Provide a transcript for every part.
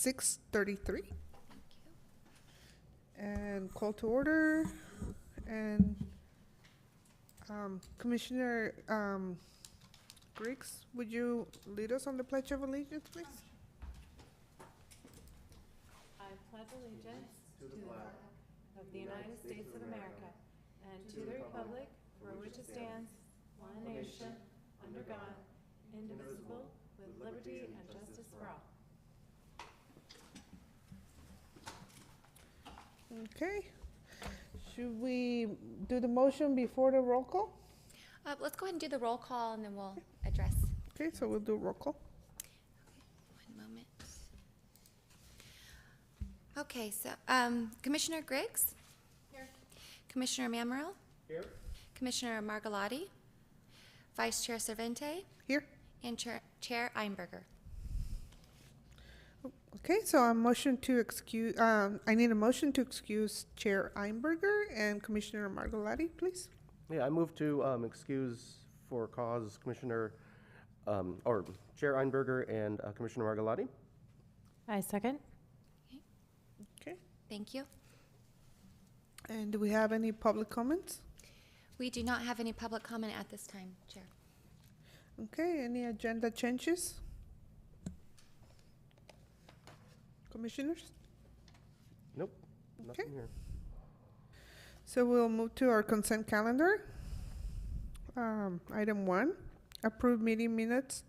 6:33. And call to order. And Commissioner Griggs, would you lead us on the Pledge of Allegiance, please? I pledge allegiance to the flag of the United States of America and to the republic for which it stands, one nation, under God, indivisible, with liberty and justice for all. Okay. Should we do the motion before the roll call? Let's go ahead and do the roll call and then we'll address. Okay, so we'll do roll call. One moment. Okay, so Commissioner Griggs? Here. Commissioner Mamarel? Here. Commissioner Margalotti? Vice Chair Cervente? Here. And Chair Einberger. Okay, so a motion to excuse, I need a motion to excuse Chair Einberger and Commissioner Margolotti, please. Yeah, I move to excuse for cause Commissioner, or Chair Einberger and Commissioner Margalotti. I second. Okay. Thank you. And do we have any public comments? We do not have any public comment at this time, Chair. Okay, any agenda changes? Commissioners? Nope, nothing Okay. here. So we'll move to our consent calendar. Item 1, approve meeting minutes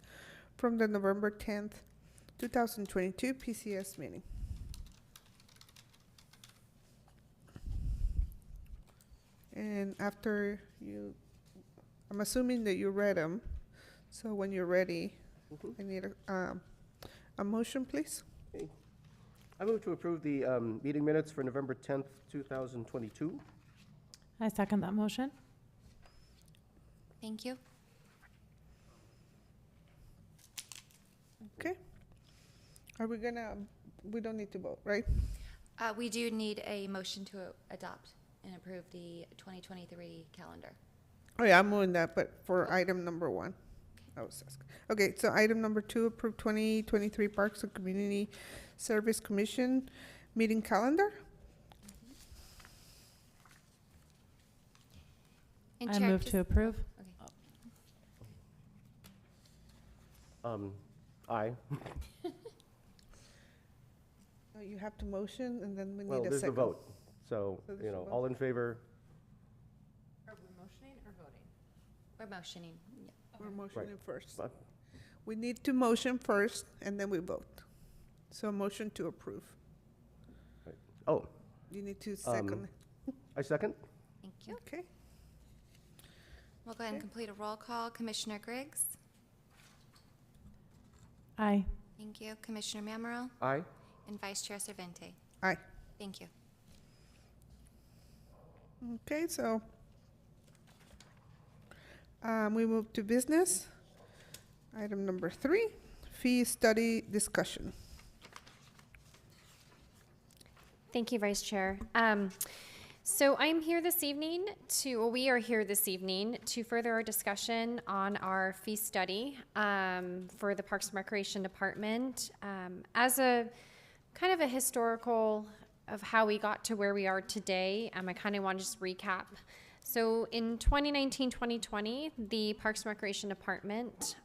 from the November 10th, 2022 PCS meeting. And after you, I'm assuming that you read them, so when you're ready, Mhm. I need a motion, please. Okay. I move to approve the meeting minutes for November 10th, 2022. I second that motion. Thank you. Okay. Are we gonna, we don't need to vote, right? We do need a motion to adopt and approve the 2023 calendar. Oh, yeah, I'm moving that, but for item number 1. I was asking. Okay, so item number 2, approve 2023 Parks and Community Service Commission meeting calendar. And I Chair, move just- to approve. Okay. Aye. Oh, you have to motion, and then we Well, need a there's a second. vote. So, So there's you a know, vote. all in favor? Are we motioning or voting? We're motioning. Yeah. We're motioning first. But- We need to motion first, and then we vote. So motion to approve. Oh, You need to second. I second? Thank you. Okay. We'll go ahead and Okay. complete a roll call. Commissioner Griggs? Aye. Thank you. Commissioner Mamarel? Aye. And Vice Chair Cervente? Aye. Thank you. Okay, so we move to business. Item number 3, fee study discussion. Thank you, Vice Chair. So we are here this evening to further our discussion on our fee study for the Parks and Recreation Department. As a kind of a historical of how we got to where we are today, I kind of want to just recap. So in 2019-2020, the Parks and Recreation Department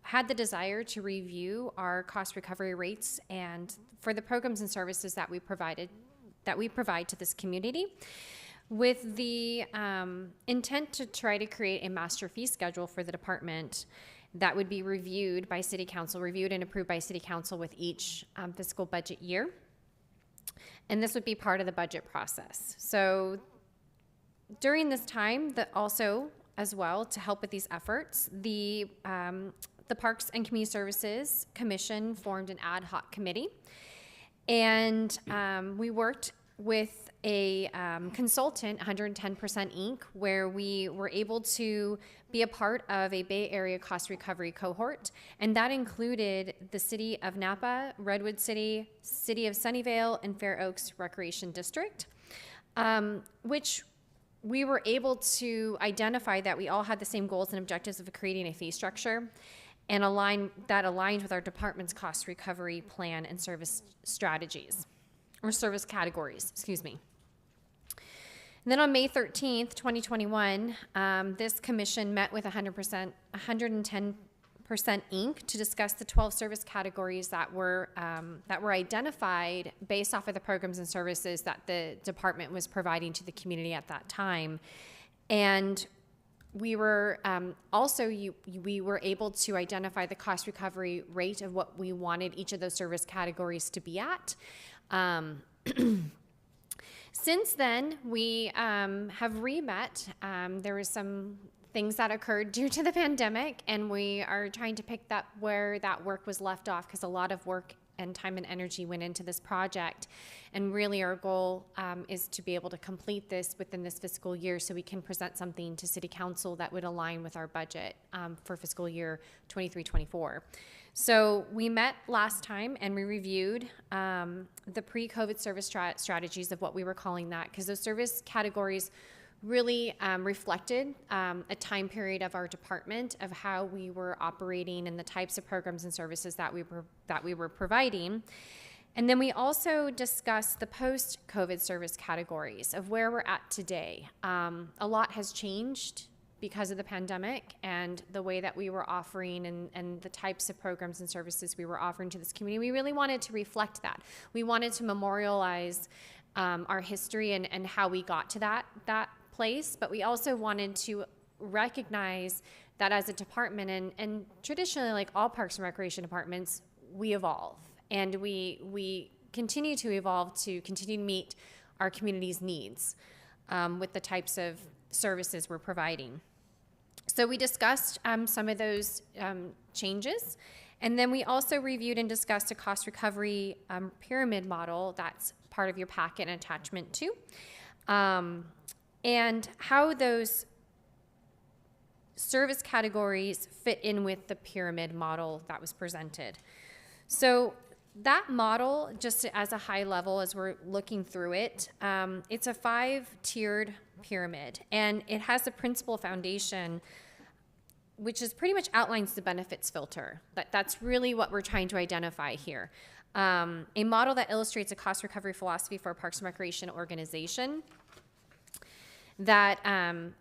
had the desire to review our cost recovery rates and for the programs and services that we provide to this community, with the intent to try to create a master fee schedule for the department that would be reviewed and approved by City Council with each fiscal budget year. And this would be part of the budget process. So during this time, as well, to help with these efforts, the Parks and Community Services Commission formed an ad hoc committee. And we worked with a consultant, 110% Inc., where we were able to be a part of a Bay Area cost recovery cohort. And that included the City of Napa, Redwood City, City of Sunnyvale, and Fair Oaks Recreation District, which we were able to identify that we all had the same goals and objectives of creating a fee structure. and aligned with our department's cost recovery plan and service strategies, or service categories, excuse me. And then on May 13th, 2021, this commission met with 110% Inc. to discuss the 12 service categories that were identified based off of the programs and services that the department was providing to the community at that time. And we were we were able to identify the cost recovery rate of what we wanted each of those service categories to be at. Since then, we have re-met. There was some things that occurred due to the pandemic, and we are trying to pick up where that work was left off, because a lot of work and time and energy went into this project. And really our goal is to be able to complete this within this fiscal year, so we can present something to City Council that would align with our budget for fiscal year 23-24. So we met last time and we reviewed the pre-COVID service strategies of what we were calling that, because those service categories really reflected a time period of our department, of how we were operating and the types of programs and services that we were providing. And then we also discussed the post-COVID service categories of where we're at today. A lot has changed because of the pandemic and the way that we were offering and the types of programs and services we were offering to this community. We really wanted to reflect that. We wanted to memorialize our history and how we got to that place, but we also wanted to recognize that as a department, and traditionally, like all Parks and Recreation departments, we evolve, and we continue to evolve to continue to meet our community's needs with the types of services we're providing. So we discussed some of those changes, and then we also reviewed and discussed a cost recovery pyramid model that's part of your packet and attachment 2, and how those service categories fit in with the pyramid model that was presented. So that model, just as a high level as we're looking through it, it's a 5-tiered pyramid, and it has a principal foundation, which is pretty much outlines the benefits filter. That's really what we're trying to identify here. A model that illustrates a cost recovery philosophy for a Parks and Recreation organization that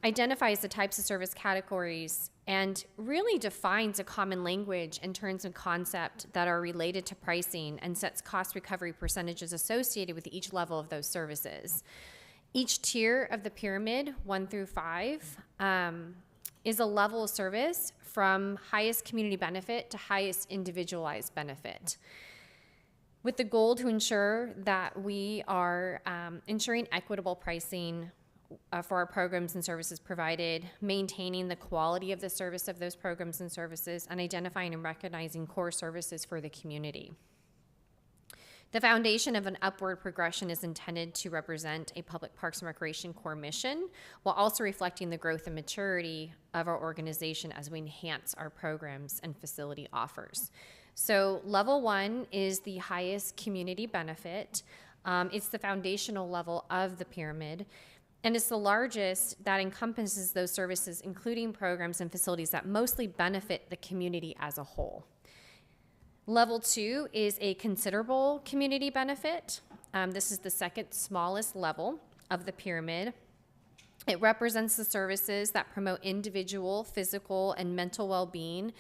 identifies the types of service categories and really defines a common language in terms of concept that are related to pricing, and sets cost recovery percentages associated with each level of those services. Each tier of the pyramid, 1 through 5, is a level of service from highest community benefit to highest individualized benefit, with the goal to ensure that we are ensuring equitable pricing for our programs and services provided, maintaining the quality of the service of those programs and services, and identifying and recognizing core services for the community. The foundation of an upward progression is intended to represent a public Parks and Recreation core mission, while also reflecting the growth and maturity of our organization as we enhance our programs and facility offers. So level 1 is the highest community benefit. It's the foundational level of the pyramid, and it's the largest that encompasses those services, including programs and facilities that mostly benefit the community as a whole. Level 2 is a considerable community benefit. This is the second smallest level of the pyramid. It represents the services that promote individual, physical, and mental well-being,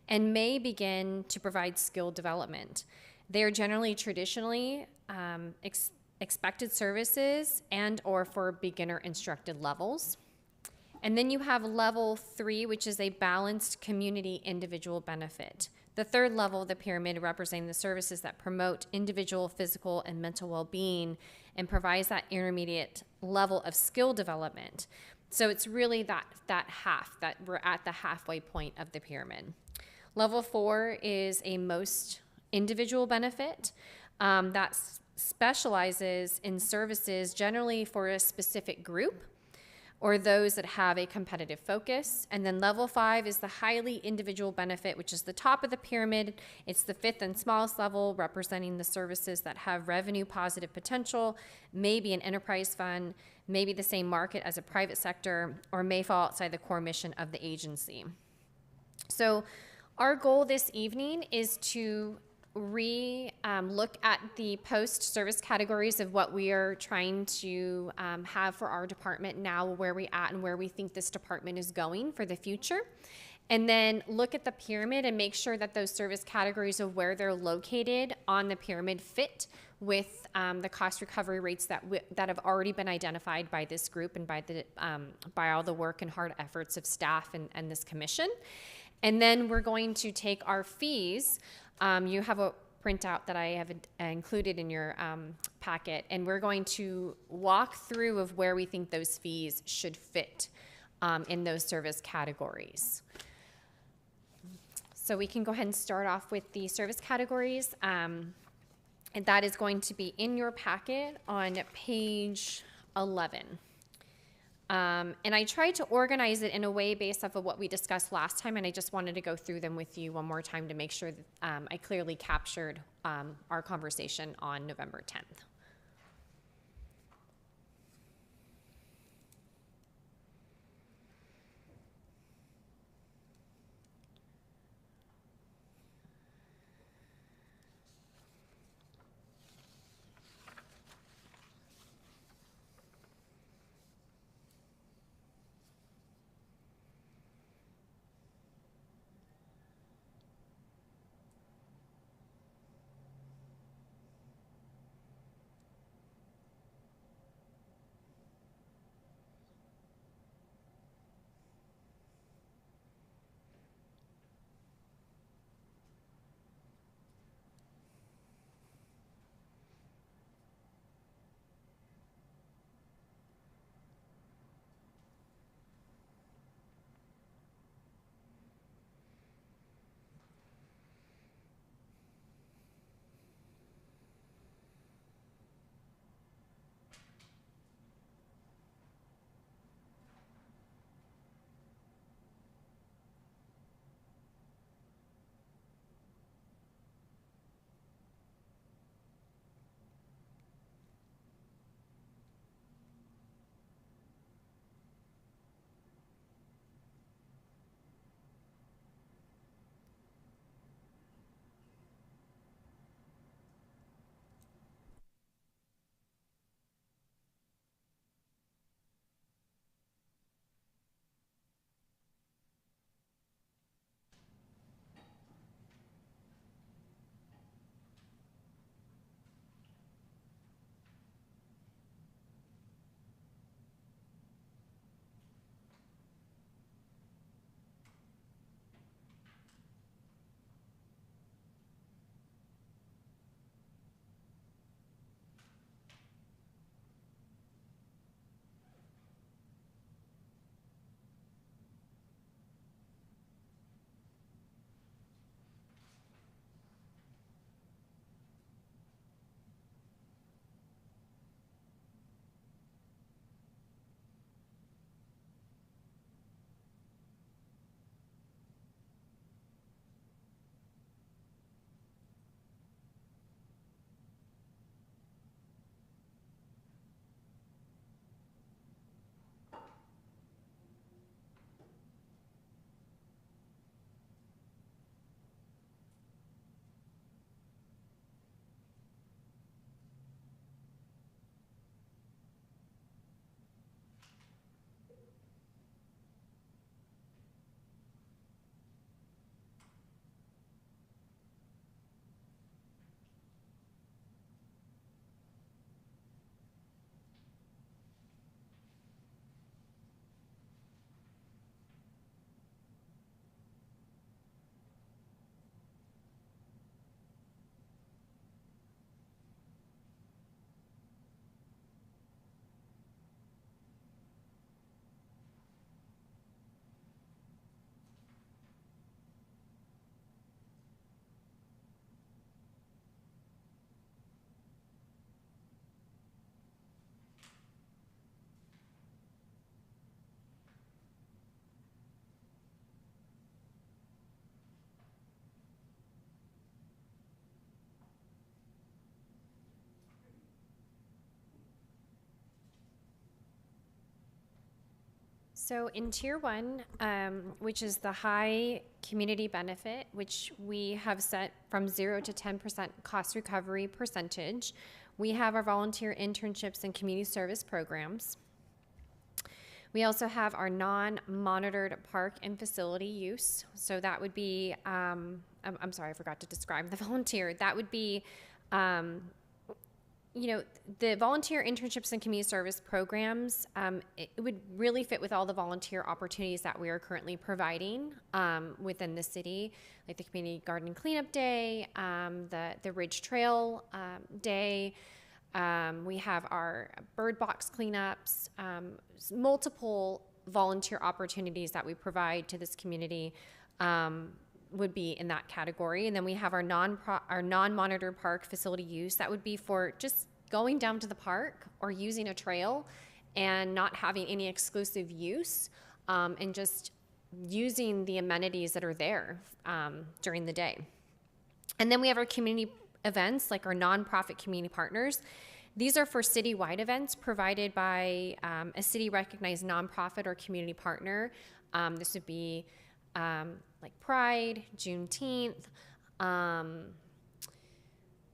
and may begin to provide skill development. They are generally traditionally expected services and or for beginner instructed levels. And then you have level 3, which is a balanced community individual benefit. The third level of the pyramid representing the services that promote individual physical and mental well-being and provides that intermediate level of skill development. So it's really that half, that we're at the halfway point of the pyramid. Level 4 is a most individual benefit that specializes in services generally for a specific group or those that have a competitive focus. And then level 5 is the highly individual benefit, which is the top of the pyramid. It's the 5th and smallest level, representing the services that have revenue positive potential, maybe an enterprise fund, maybe the same market as a private sector, or may fall outside the core mission of the agency. So Our goal this evening is to look at the post-service categories of what we are trying to have for our department now, where we at and where we think this department is going for the future. And then look at the pyramid and make sure that those service categories of where they're located on the pyramid fit with the cost recovery rates that have already been identified by this group and by all the work and hard efforts of staff and this commission. And then we're going to take our fees. You have a printout that I have included in your packet, and we're going to walk through of where we think those fees should fit in those service categories. So we can go ahead and start off with the service categories. And that is going to be in your packet on page 11. And I tried to organize it in a way based off of what we discussed last time, and I just wanted to go through them with you one more time to make sure that I clearly captured our conversation on November 10th. So in tier one, which is the high community benefit, which we have set from 0 to 10% cost recovery percentage, we have our volunteer internships and community service programs. We also have our non-monitored park and facility use. So that would be, I'm sorry, I forgot to describe the volunteer. That would be, the volunteer internships and community service programs, it would really fit with all the volunteer opportunities that we are currently providing within the city, like the Community Garden Cleanup Day, the Ridge Trail Day. We have our bird box cleanups, multiple volunteer opportunities that we provide to this community would be in that category. And then we have our non-monitored park facility use. That would be for just going down to the park or using a trail and not having any exclusive use, and just using the amenities that are there during the day. And then we have our community events, like our nonprofit community partners. These are for citywide events provided by a city-recognized nonprofit or community partner. This would be like Pride, Juneteenth.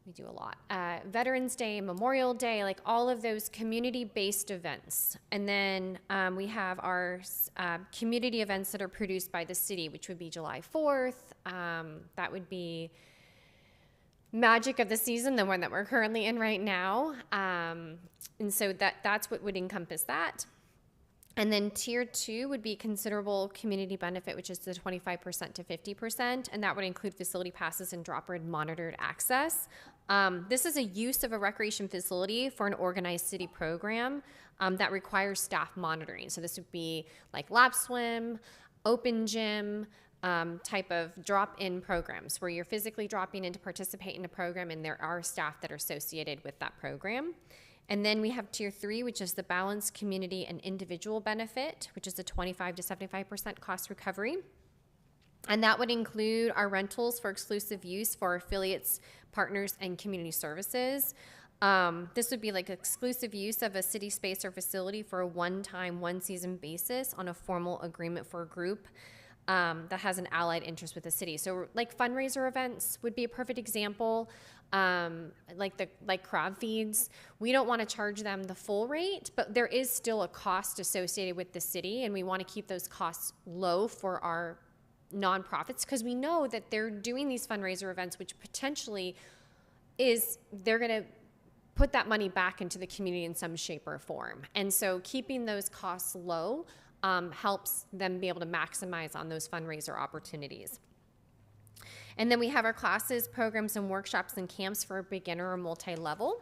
We do a lot. Veterans Day, Memorial Day, like all of those community-based events. And then we have our community events that are produced by the city, which would be July 4th. That would be Magic of the Season, the one that we're currently in right now. And so that's what would encompass that. And then tier 2 would be considerable community benefit, which is the 25% to 50%, and that would include facility passes and drop-in monitored access. This is a use of a recreation facility for an organized city program that requires staff monitoring. So this would be like lap swim, open gym, type of drop-in programs where you're physically dropping in to participate in a program, and there are staff that are associated with that program. And then we have tier 3, which is the balanced community and individual benefit, which is a 25 to 75% cost recovery. And that would include our rentals for exclusive use for affiliates, partners, and community services. This would be like exclusive use of a city space or facility for a one-time, one-season basis on a formal agreement for a group that has an allied interest with the city. So like fundraiser events would be a perfect example. Like crab feeds, we don't want to charge them the full rate, but there is still a cost associated with the city, and we want to keep those costs low for our nonprofits because we know that they're doing these fundraiser events, which potentially they're going to put that money back into the community in some shape or form. And so keeping those costs low helps them be able to maximize on those fundraiser opportunities. And then we have our classes, programs, and workshops and camps for beginner or multi-level.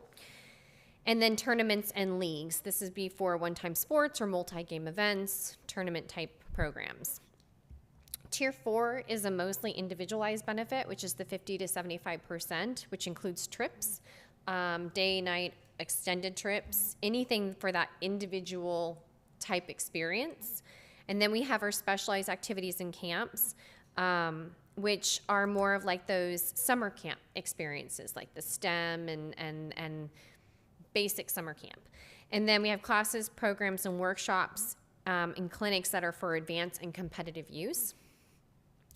And then tournaments and leagues. This is before one-time sports or multi-game events, tournament-type programs. Tier 4 is a mostly individualized benefit, which is the 50 to 75%, which includes trips, day, night, extended trips, anything for that individual type experience. And then we have our specialized activities and camps, which are more of like those summer camp experiences, like the STEM and basic summer camp. And then we have classes, programs, and workshops and clinics that are for advanced and competitive use.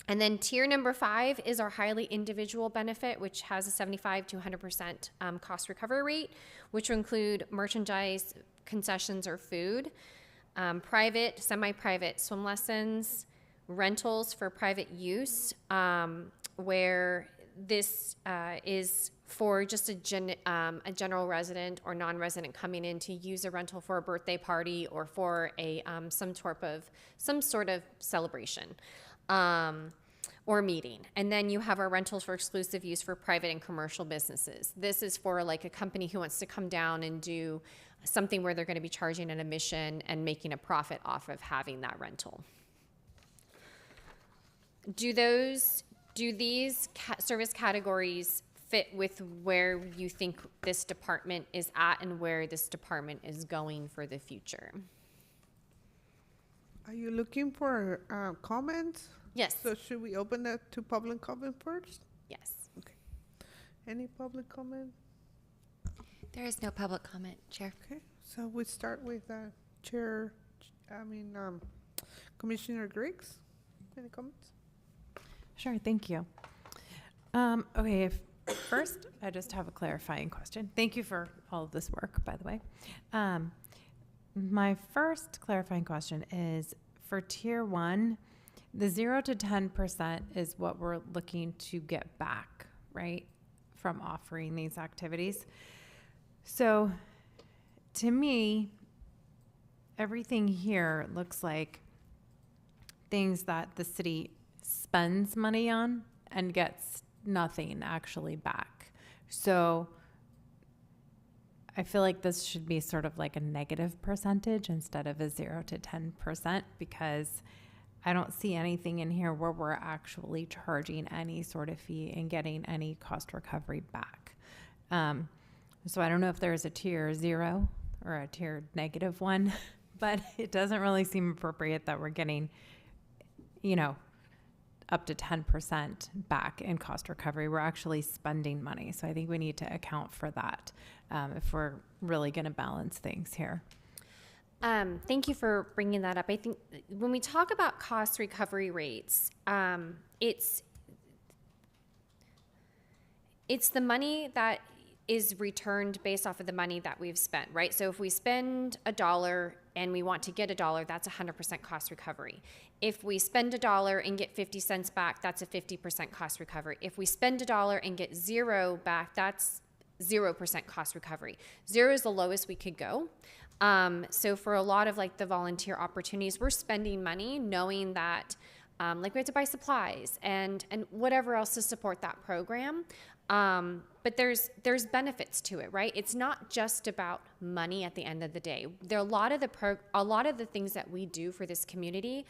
And then tier number 5 is our highly individual benefit, which has a 75 to 100% cost recovery rate, which will include merchandise, concessions, or food, private, semi-private swim lessons, rentals for private use, where this is for just a general resident or non-resident coming in to use a rental for a birthday party or for a some sort of celebration or meeting. And then you have our rentals for exclusive use for private and commercial businesses. This is for like a company who wants to come down and do something where they're going to be charging an admission and making a profit off of having that rental. Do these service categories fit with where you think this department is at and where this department is going for the future? Are you looking for comments? Yes. So should we open that to public comment first? Yes. Okay. Any public comment? There is no public comment, Chair. Okay. So we start with Commissioner Griggs, any comments? Sure, thank you. Okay, first, I just have a clarifying question. Thank you for all of this work, by the way. My first clarifying question is for tier 1, the 0 to 10% is what we're looking to get back, right, from offering these activities. So to me, everything here looks like things that the city spends money on and gets nothing actually back. So I feel like this should be sort of like a negative percentage instead of a 0 to 10%, because I don't see anything in here where we're actually charging any sort of fee and getting any cost recovery back. So I don't know if there's a tier 0 or a tier -1, but it doesn't really seem appropriate that we're getting, up to 10% back in cost recovery. We're actually spending money. So I think we need to account for that if we're really going to balance things here. Thank you for bringing that up. I think when we talk about cost recovery rates, it's the money that is returned based off of the money that we've spent, right? So if we spend $1 and we want to get $1, that's 100% cost recovery. If we spend $1 and get 50 cents back, that's a 50% cost recovery. If we spend $1 and get 0 back, that's 0% cost recovery. 0 is the lowest we could go. So for a lot of like the volunteer opportunities, we're spending money knowing that like we have to buy supplies and whatever else to support that program. But there's benefits to it, right? It's not just about money at the end of the day. There are a lot of the things that we do for this community.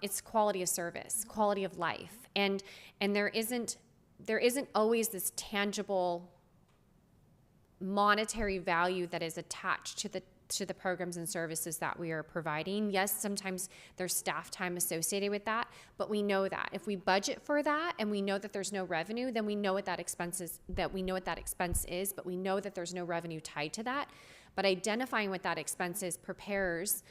It's quality of service, quality of life, and there isn't always this tangible monetary value that is attached to the programs and services that we are providing. Yes, sometimes there's staff time associated with that, but we know that if we budget for that and we know that there's no revenue, then we know what that expense is, but we know that there's no revenue tied to that. But identifying what that expense is prepares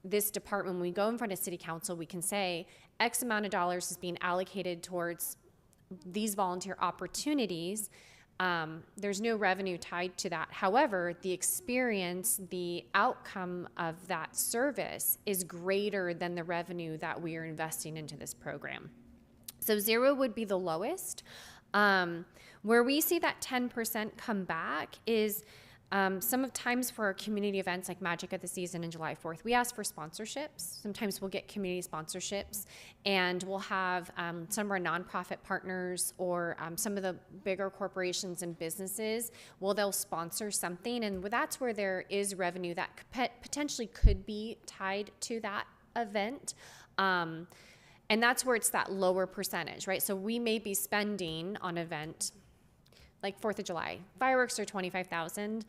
this department. When we go in front of city council, we can say X amount of dollars is being allocated towards these volunteer opportunities. There's no revenue tied to that. However, the experience, the outcome of that service is greater than the revenue that we are investing into this program. So 0 would be the lowest. Where we see that 10% come back is some of times for our community events like Magic of the Season and July 4th, we ask for sponsorships. Sometimes we'll get community sponsorships, and we'll have some of our nonprofit partners or some of the bigger corporations and businesses, they'll sponsor something, and that's where there is revenue that potentially could be tied to that event. And that's where it's that lower percentage, right? So we may be spending on an event like 4th of July. Fireworks are $25,000.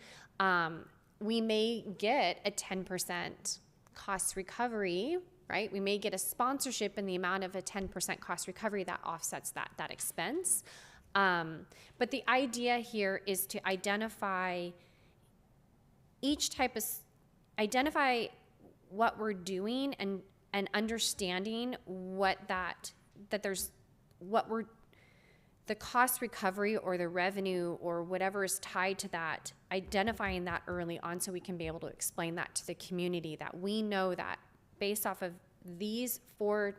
We may get a 10% cost recovery, right? We may get a sponsorship in the amount of a 10% cost recovery that offsets that expense. But the idea here is to identify identify what we're doing and understanding the cost recovery or the revenue or whatever is tied to that, identifying that early on so we can be able to explain that to the community, that we know that based off of these 4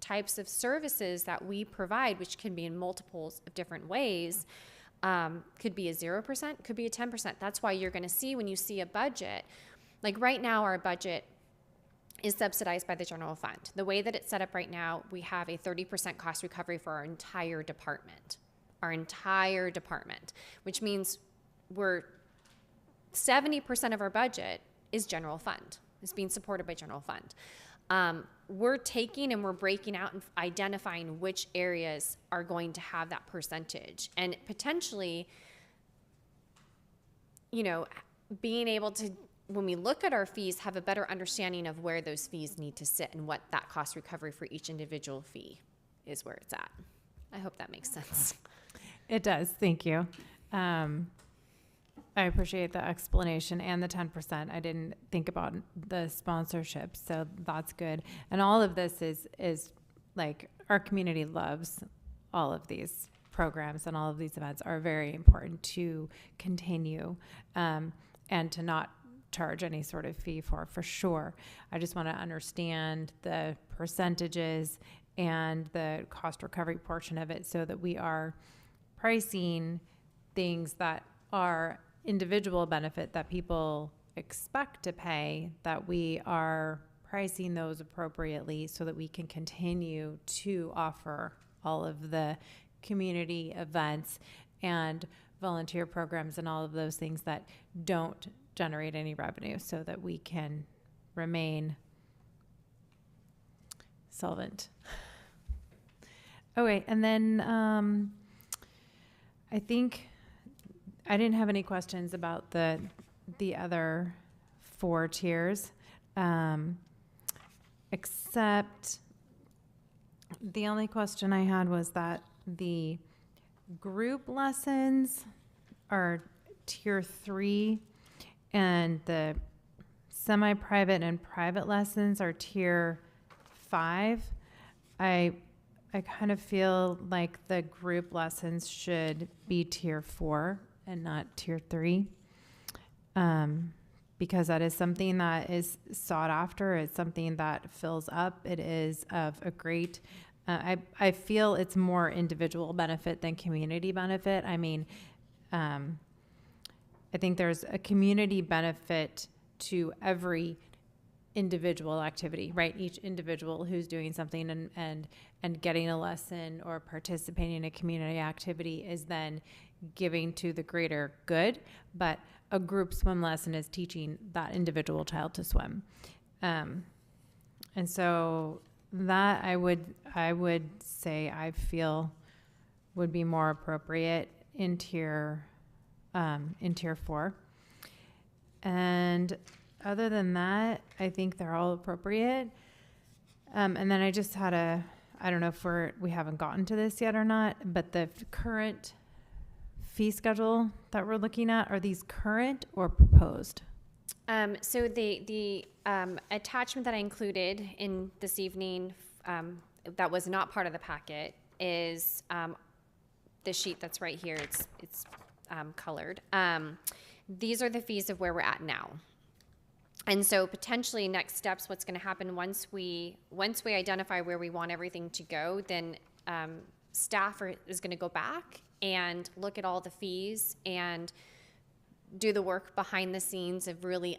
types of services that we provide, which can be in multiples of different ways, could be a 0%, could be a 10%. That's why you're going to see when you see a budget, like right now our budget is subsidized by the general fund. The way that it's set up right now, we have a 30% cost recovery for our entire department, which means 70% of our budget is general fund, is being supported by general fund. We're taking and we're breaking out and identifying which areas are going to have that percentage, and potentially, being able to, when we look at our fees, have a better understanding of where those fees need to sit and what that cost recovery for each individual fee is, where it's at. I hope that makes sense. It does. Thank you. I appreciate the explanation and the 10%. I didn't think about the sponsorship, so that's good. And all of this is like our community loves all of these programs, and all of these events are very important to continue and to not charge any sort of fee for sure. I just want to understand the percentages and the cost recovery portion of it so that we are pricing things that are individual benefit that people expect to pay, that we are pricing those appropriately so that we can continue to offer all of the community events and volunteer programs and all of those things that don't generate any revenue so that we can remain solvent. Okay, and then I think I didn't have any questions about the other 4 tiers, except the only question I had was that the group lessons are tier 3 and the semi-private and private lessons are tier 5. I kind of feel like the group lessons should be tier 4 and not tier 3, because that is something that is sought after. It's something that fills up. It is of a great, I feel it's more individual benefit than community benefit. I mean, I think there's a community benefit to every individual activity, right? Each individual who's doing something and getting a lesson or participating in a community activity is then giving to the greater good, but a group swim lesson is teaching that individual child to swim. And so that I would say I feel would be more appropriate in tier 4. And other than that, I think they're all appropriate. And then I just had I don't know if we haven't gotten to this yet or not, but the current fee schedule that we're looking at, are these current or proposed? So the attachment that I included in this evening that was not part of the packet is the sheet that's right here. It's colored. These are the fees of where we're at now. And so potentially next steps, what's going to happen once we identify where we want everything to go, then staff is going to go back and look at all the fees and do the work behind the scenes of really,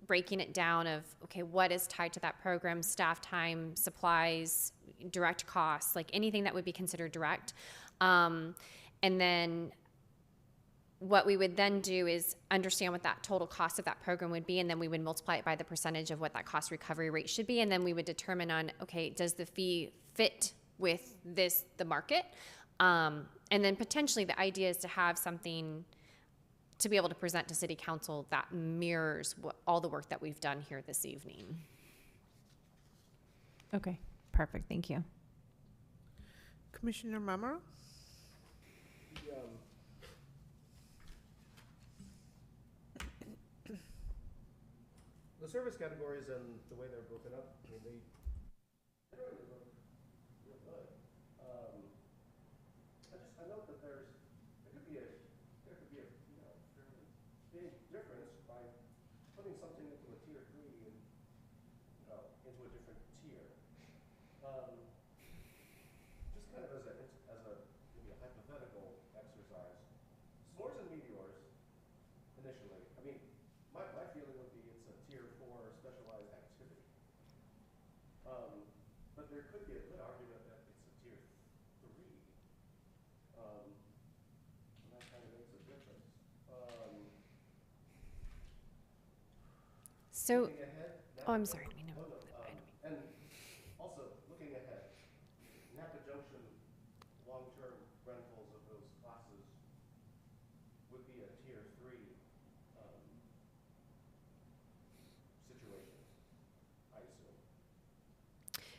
breaking it down of, okay, what is tied to that program, staff time, supplies, direct costs, like anything that would be considered direct. And then what we would then do is understand what that total cost of that program would be, and then we would multiply it by the percentage of what that cost recovery rate should be, and then we would determine on, okay, does the fee fit with the market? And then potentially the idea is to have something to be able to present to City Council that mirrors all the work that we've done here this evening. Okay, perfect. Thank you. Commissioner Mamaro? The service categories and the way they're broken up, I mean, they really look real good. I note that there could be a fairly big difference by putting something into a tier 3 and into a different tier. Just kind of as a maybe a hypothetical exercise, s'mores and meteors initially. I mean, my feeling would be it's a tier 4 specialized activity. But there could be a good argument that it's a tier 3. And that kind of makes a difference. So, Looking ahead, I'm sorry. and also looking ahead, Napa Junction long-term rentals of those classes would be a tier 3 situation, I assume.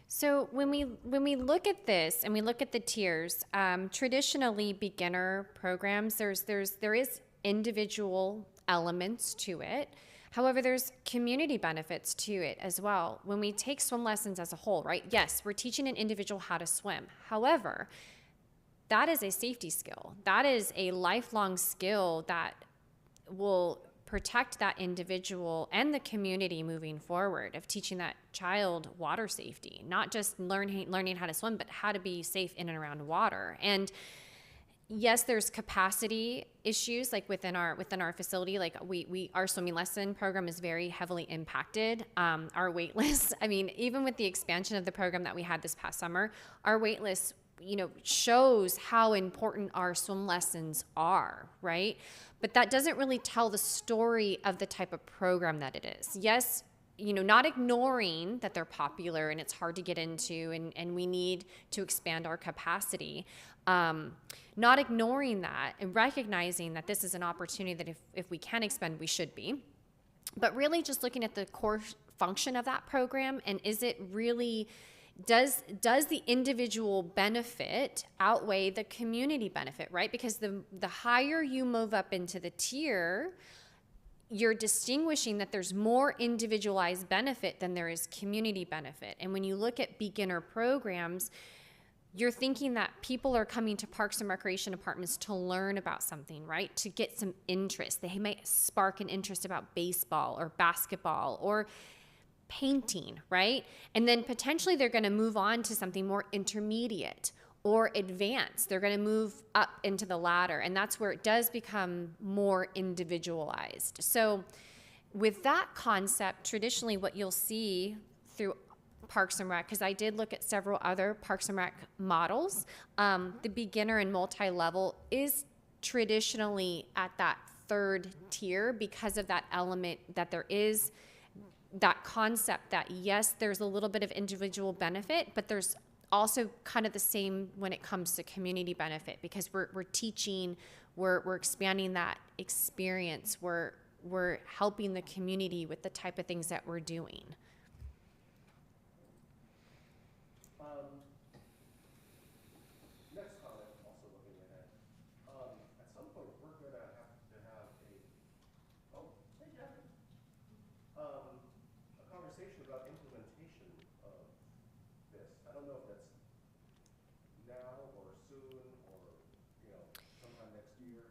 So when we look at this and we look at the tiers, traditionally beginner programs, there is individual elements to it. However, there's community benefits to it as well. When we take swim lessons as a whole, right? Yes, we're teaching an individual how to swim. However, that is a safety skill. That is a lifelong skill that will protect that individual and the community moving forward, of teaching that child water safety, not just learning how to swim, but how to be safe in and around water. And yes, there's capacity issues like within our facility. Like our swimming lesson program is very heavily impacted. Our wait list, I mean, even with the expansion of the program that we had this past summer, our wait list, shows how important our swim lessons are, right? But that doesn't really tell the story of the type of program that it is. Yes, not ignoring that they're popular and it's hard to get into and we need to expand our capacity. Not ignoring that and recognizing that this is an opportunity that if we can expand, we should be. But really just looking at the core function of that program, and is it really, does the individual benefit outweigh the community benefit, right? Because the higher you move up into the tier, you're distinguishing that there's more individualized benefit than there is community benefit. And when you look at beginner programs, you're thinking that people are coming to Parks and Recreation Departments to learn about something, right? To get some interest. They might spark an interest about baseball or basketball or painting, right? And then potentially they're going to move on to something more intermediate or advanced. They're going to move up into the ladder, and that's where it does become more individualized. So with that concept, traditionally what you'll see through Parks and Rec, because I did look at several other Parks and Rec models, the beginner and multi-level is traditionally at that third tier because of that element that there is that concept that yes, there's a little bit of individual benefit, but there's also kind of the same when it comes to community benefit, because we're teaching, we're expanding that experience, we're helping the community with the type of things that we're doing. Next comment, also looking ahead. At some point, we're going to have a conversation about implementation of this. I don't know if that's now or soon or, sometime next year.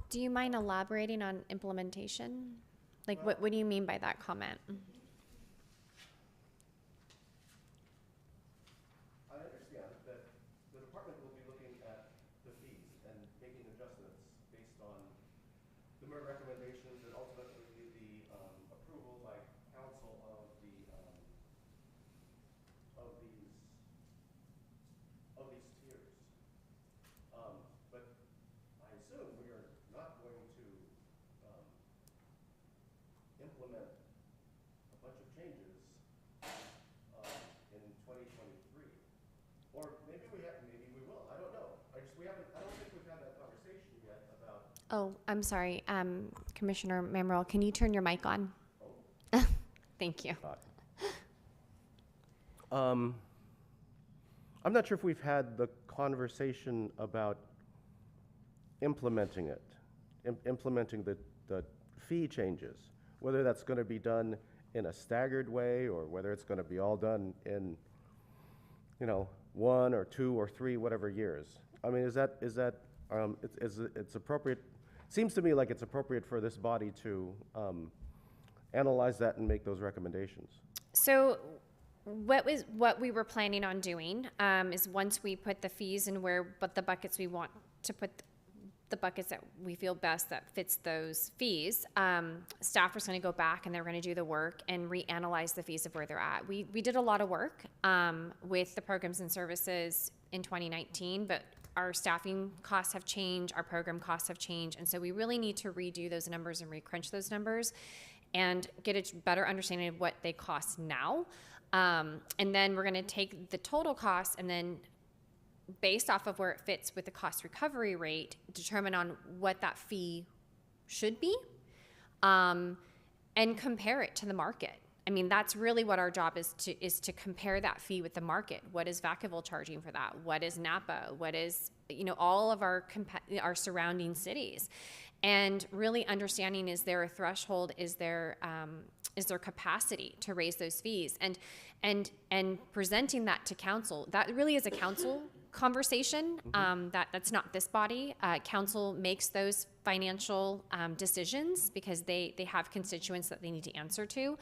Do you mind elaborating on implementation? Like, what do you mean by that comment? I understand that the department will be looking at the fees and making adjustments based on the recommendations and ultimately the approval by council of these tiers. But I assume we are not going to implement a bunch of changes in 2023. Or maybe we have, maybe we will. I don't know. I don't think we've had that conversation yet about. Oh, I'm sorry. Commissioner Manuel, can you turn your mic on? Oh. Thank you. I'm not sure if we've had the conversation about implementing it, implementing the fee changes, whether that's going to be done in a staggered way or whether it's going to be all done in, 1 or 2 or 3, whatever years. I mean, it's appropriate. Seems to me like it's appropriate for this body to analyze that and make those recommendations. So what we were planning on doing is once we put the fees and the buckets we want to put the buckets that we feel best that fits those fees, staff was going to go back and they're going to do the work and reanalyze the fees of where they're at. We did a lot of work with the programs and services in 2019, but our staffing costs have changed, our program costs have changed, and so we really need to redo those numbers and recrunch those numbers and get a better understanding of what they cost now. And then we're going to take the total cost and then based off of where it fits with the cost recovery rate, determine on what that fee should be, and compare it to the market. I mean, that's really what our job is to compare that fee with the market. What is Vacaville charging for that? What is Napa? What is, all of our surrounding cities? and really understanding, is there a threshold, is there capacity to raise those fees, and presenting that to council. That really is a council conversation. That's not this body. Council makes those financial decisions because they have constituents that they need to answer to.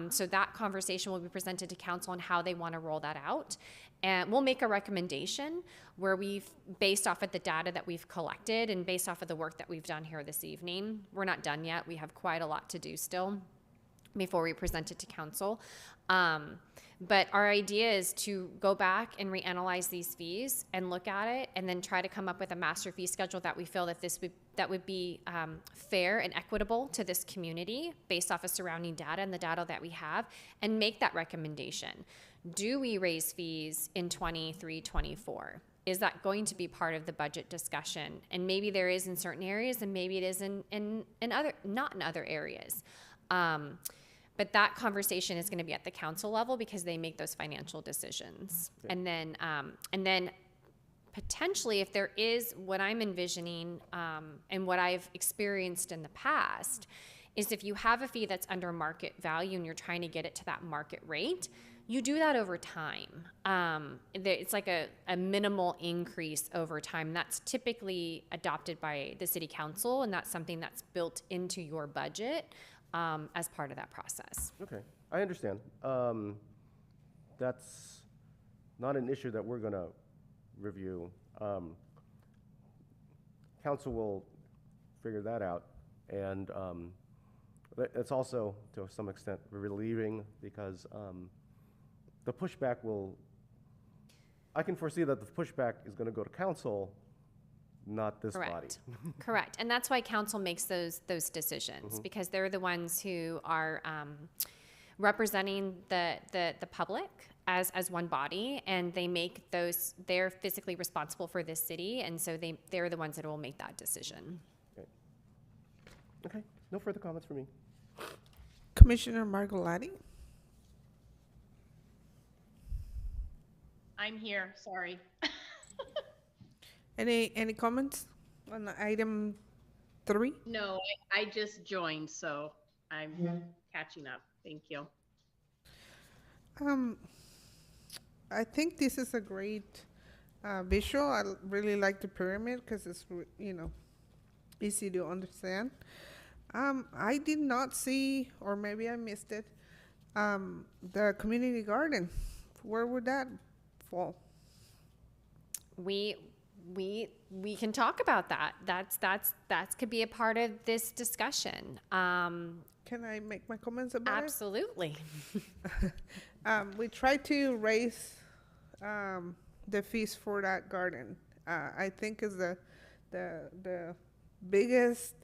So that conversation will be presented to council on how they want to roll that out. And we'll make a recommendation where we've, based off of the data that we've collected and based off of the work that we've done here this evening. We're not done yet. We have quite a lot to do still before we present it to council. But our idea is to go back and reanalyze these fees and look at it, and then try to come up with a master fee schedule that we feel that would be fair and equitable to this community based off of surrounding data and the data that we have, and make that recommendation. Do we raise fees in 23-24? Is that going to be part of the budget discussion? And maybe there is in certain areas, and maybe it is in other, not in other areas. But that conversation is going to be at the council level because they make those financial decisions. Okay. And then potentially, if there is what I'm envisioning and what I've experienced in the past, is if you have a fee that's under market value and you're trying to get it to that market rate, you do that over time. It's like a minimal increase over time. That's typically adopted by the city council, and that's something that's built into your budget as part of that process. Okay, I understand. That's not an issue that we're gonna review. Council will figure that out, and it's also, to some extent, relieving because the pushback I can foresee that the pushback is gonna go to council, not this body. Correct. Correct. And that's why council makes those decisions, because they're the ones who are representing the public as one body, and they make those, they're physically responsible for this city, and so they're the ones that will make that decision. Okay, no further comments from me. Commissioner Margolati? I'm here, sorry. Any comments on item 3? No, I just joined, so I'm catching up. Thank you. I think this is a great visual. I really like the pyramid because it's, easy to understand. I did not see, or maybe I missed it, the community garden. Where would that fall? We can talk about that. That could be a part of this discussion. Can I make my comments about Absolutely. it? We tried to raise the fees for that garden. I think is the biggest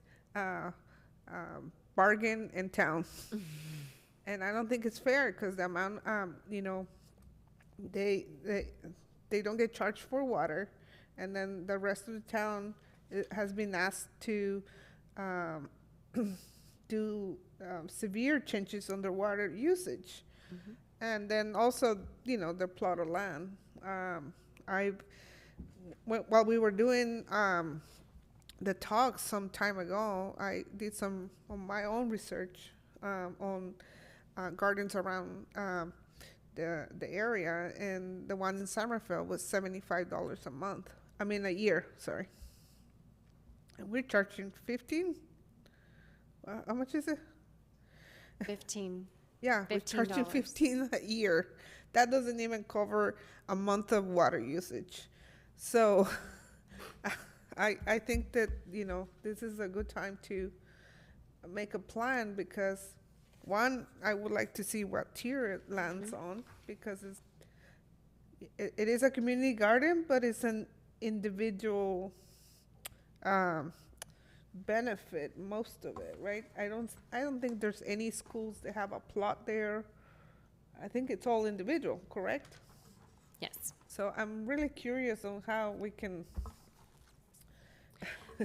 bargain in town. And I don't think it's fair because the amount, they don't get charged for water, and then the rest of the town has been asked to do severe changes on their water usage. And then also, the plot of land. While we were doing the talk some time ago, I did some of my own research on gardens around the area, and the one in Summerfield was $75 a year, sorry. And we're charging 15. How much is it? 15. Yeah, we're charging $15. 15 a year. That doesn't even cover a month of water usage. So I think that, this is a good time to make a plan because, one, I would like to see what tier it lands on because it is a community garden, but it's an individual benefit, most of it, right? I don't think there's any schools that have a plot there. I think it's all individual, correct? Yes. So I'm really curious on how we can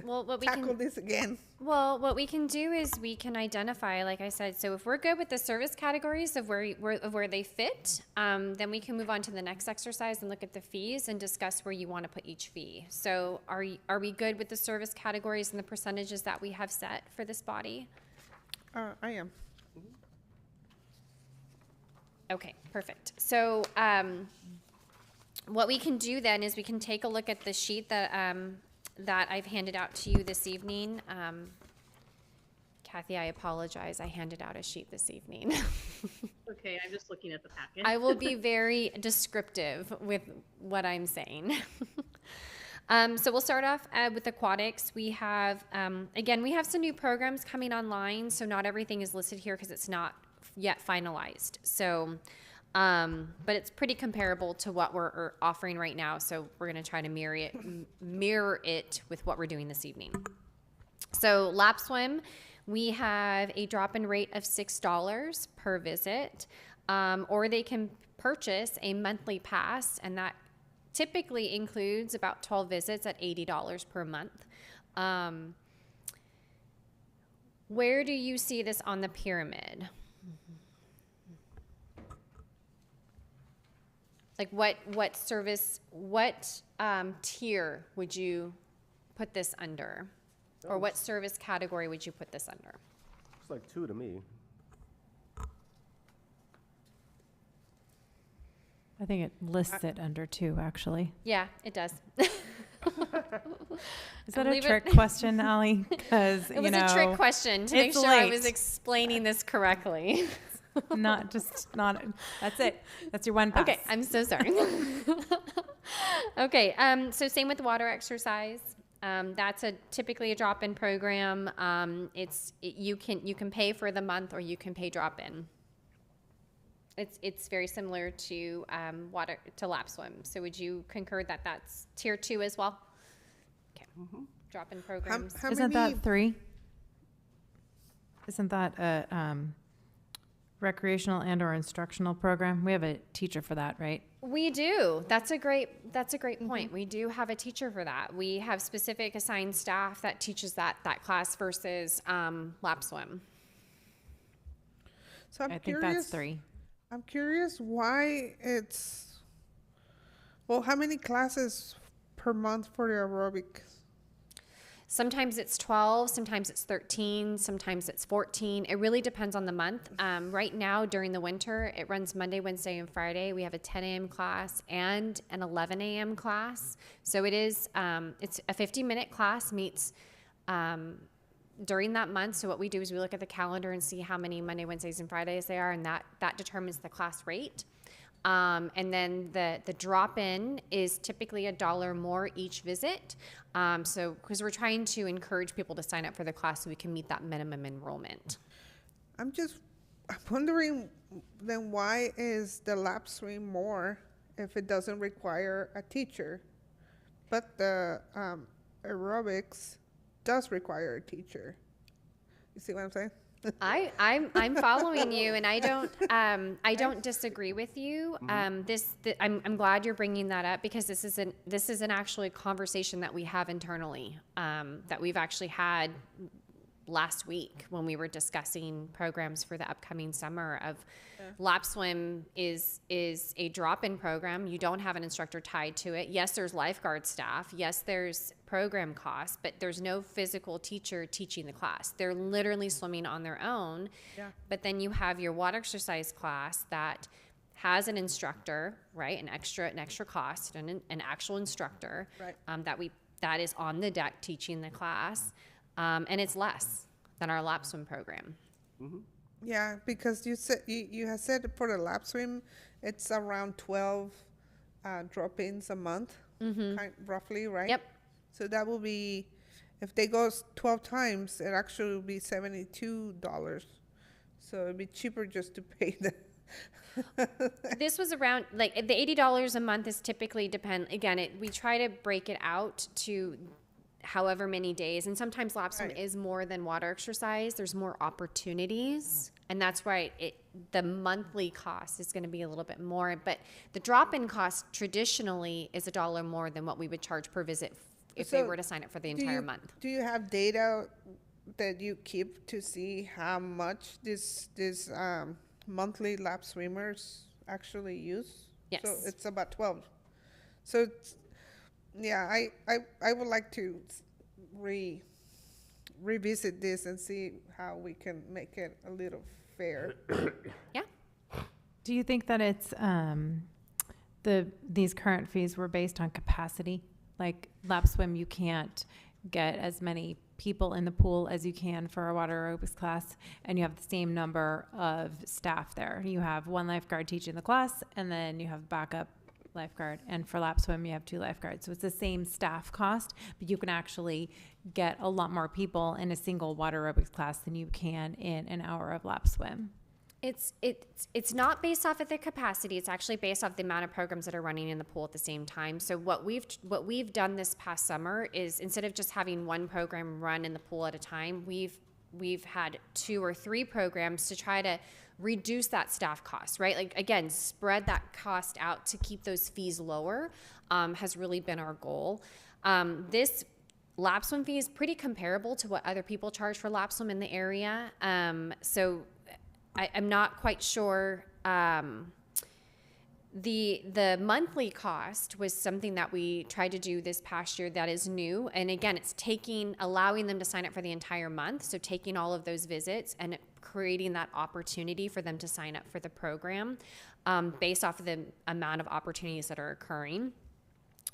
Well, what we tackle can this again. Well, what we can do is we can identify, like I said, so if we're good with the service categories of where they fit, then we can move on to the next exercise and look at the fees and discuss where you want to put each fee. So are we good with the service categories and the percentages that we have set for this body? I am. Okay, perfect. So what we can do then is we can take a look at the sheet that that I've handed out to you this evening. Kathy, I apologize. I handed out a sheet this evening. Okay, I'm just looking at the packet. I will be very descriptive with what I'm saying. So we'll start off with aquatics. We have, again, we have some new programs coming online, so not everything is listed here because it's not yet finalized. So, but it's pretty comparable to what we're offering right now. So we're going to try to mirror it with what we're doing this evening. So lap swim, we have a drop-in rate of $6 per visit, or they can purchase a monthly pass, and that typically includes about 12 visits at $80 per month. Where do you see this on the pyramid? Like what service, what tier would you put this under? Or what service category would you put this under? It's like 2 to me. I think it lists it under 2, actually. Yeah, it does. Is that a Leave it- trick question, Ally? Because, It was a trick question to make it's sure I late. was explaining this correctly. not, that's it. That's your one pass. Okay, I'm so sorry. Okay, so same with water exercise. That's typically a drop-in program. You can pay for the month or you can pay drop-in. It's very similar to lap swim. So would you concur that that's tier 2 as well? Okay, drop-in programs. How Isn't many, that 3? Isn't that a recreational and or instructional program? We have a teacher for that, right? We do. That's a great point. We do have a teacher for that. We have specific assigned staff that teaches that class versus lap swim. so I think that's 3. I'm curious why it's, well, how many classes per month for the aerobic? Sometimes it's 12, sometimes it's 13, sometimes it's 14. It really depends on the month. Right now, during the winter, it runs Monday, Wednesday, and Friday. We have a 10 a.m. class and an 11 a.m. class. So it is, it's a 50-minute class, meets during that month. So what we do is we look at the calendar and see how many Monday, Wednesdays, and Fridays there are, and that determines the class rate. And then the drop-in is typically $1 more each visit. So because we're trying to encourage people to sign up for the class so we can meet that minimum enrollment. I'm wondering then why is the lap swim more if it doesn't require a teacher, but the aerobics does require a teacher. You see what I'm saying? I'm following you, and I don't disagree with you. I'm glad you're bringing that up because this is an actually conversation that we have internally, that we've actually had last week when we were discussing programs for the upcoming summer. Lap swim is a drop-in program. You don't have an instructor tied to it. Yes, there's lifeguard staff. Yes, there's program costs, but there's no physical teacher teaching the class. They're literally swimming on their own. Yeah. But then you have your water exercise class that has an instructor, right? An extra cost, and an actual instructor, Right. that is on the deck teaching the class, and it's less than our lap swim program. Yeah, because you said you had said for the lap swim, it's around 12 drop-ins a month, roughly, right? Yep. So that will be, if they go 12 times, it actually will be $72. So it'd be cheaper just to pay the. This was around, like, the $80 a month is typically we try to break it out to however many days, and sometimes lap swim Right. is more than water exercise. There's more opportunities, and that's why the monthly cost is going to be a little bit more, but the drop-in cost traditionally is $1 more than what we would charge per visit if they So, were to sign up for the Do entire you- month. Do you have data that you keep to see how much this monthly lap swimmers actually use? So Yes. it's about 12. So it's, yeah, I would like to revisit this and see how we can make it a little fair. Yeah. Do you think that it's, these current fees were based on capacity? Like lap swim, you can't get as many people in the pool as you can for a water aerobics class, and you have the same number of staff there. You have one lifeguard teaching the class, and then you have backup lifeguard. And for lap swim, you have 2 lifeguards. So it's the same staff cost, but you can actually get a lot more people in a single water aerobics class than you can in an hour of lap swim. It's not based off of the capacity. It's actually based off the amount of programs that are running in the pool at the same time. So what we've done this past summer is, instead of just having one program run in the pool at a time, we've had 2 or 3 programs to try to reduce that staff cost, right? Like, again, spread that cost out to keep those fees lower, has really been our goal. This lap swim fee is pretty comparable to what other people charge for lap swim in the area. So I'm not quite sure. The monthly cost was something that we tried to do this past year that is new. And again, it's allowing them to sign up for the entire month. So taking all of those visits and creating that opportunity for them to sign up for the program, based off of the amount of opportunities that are occurring,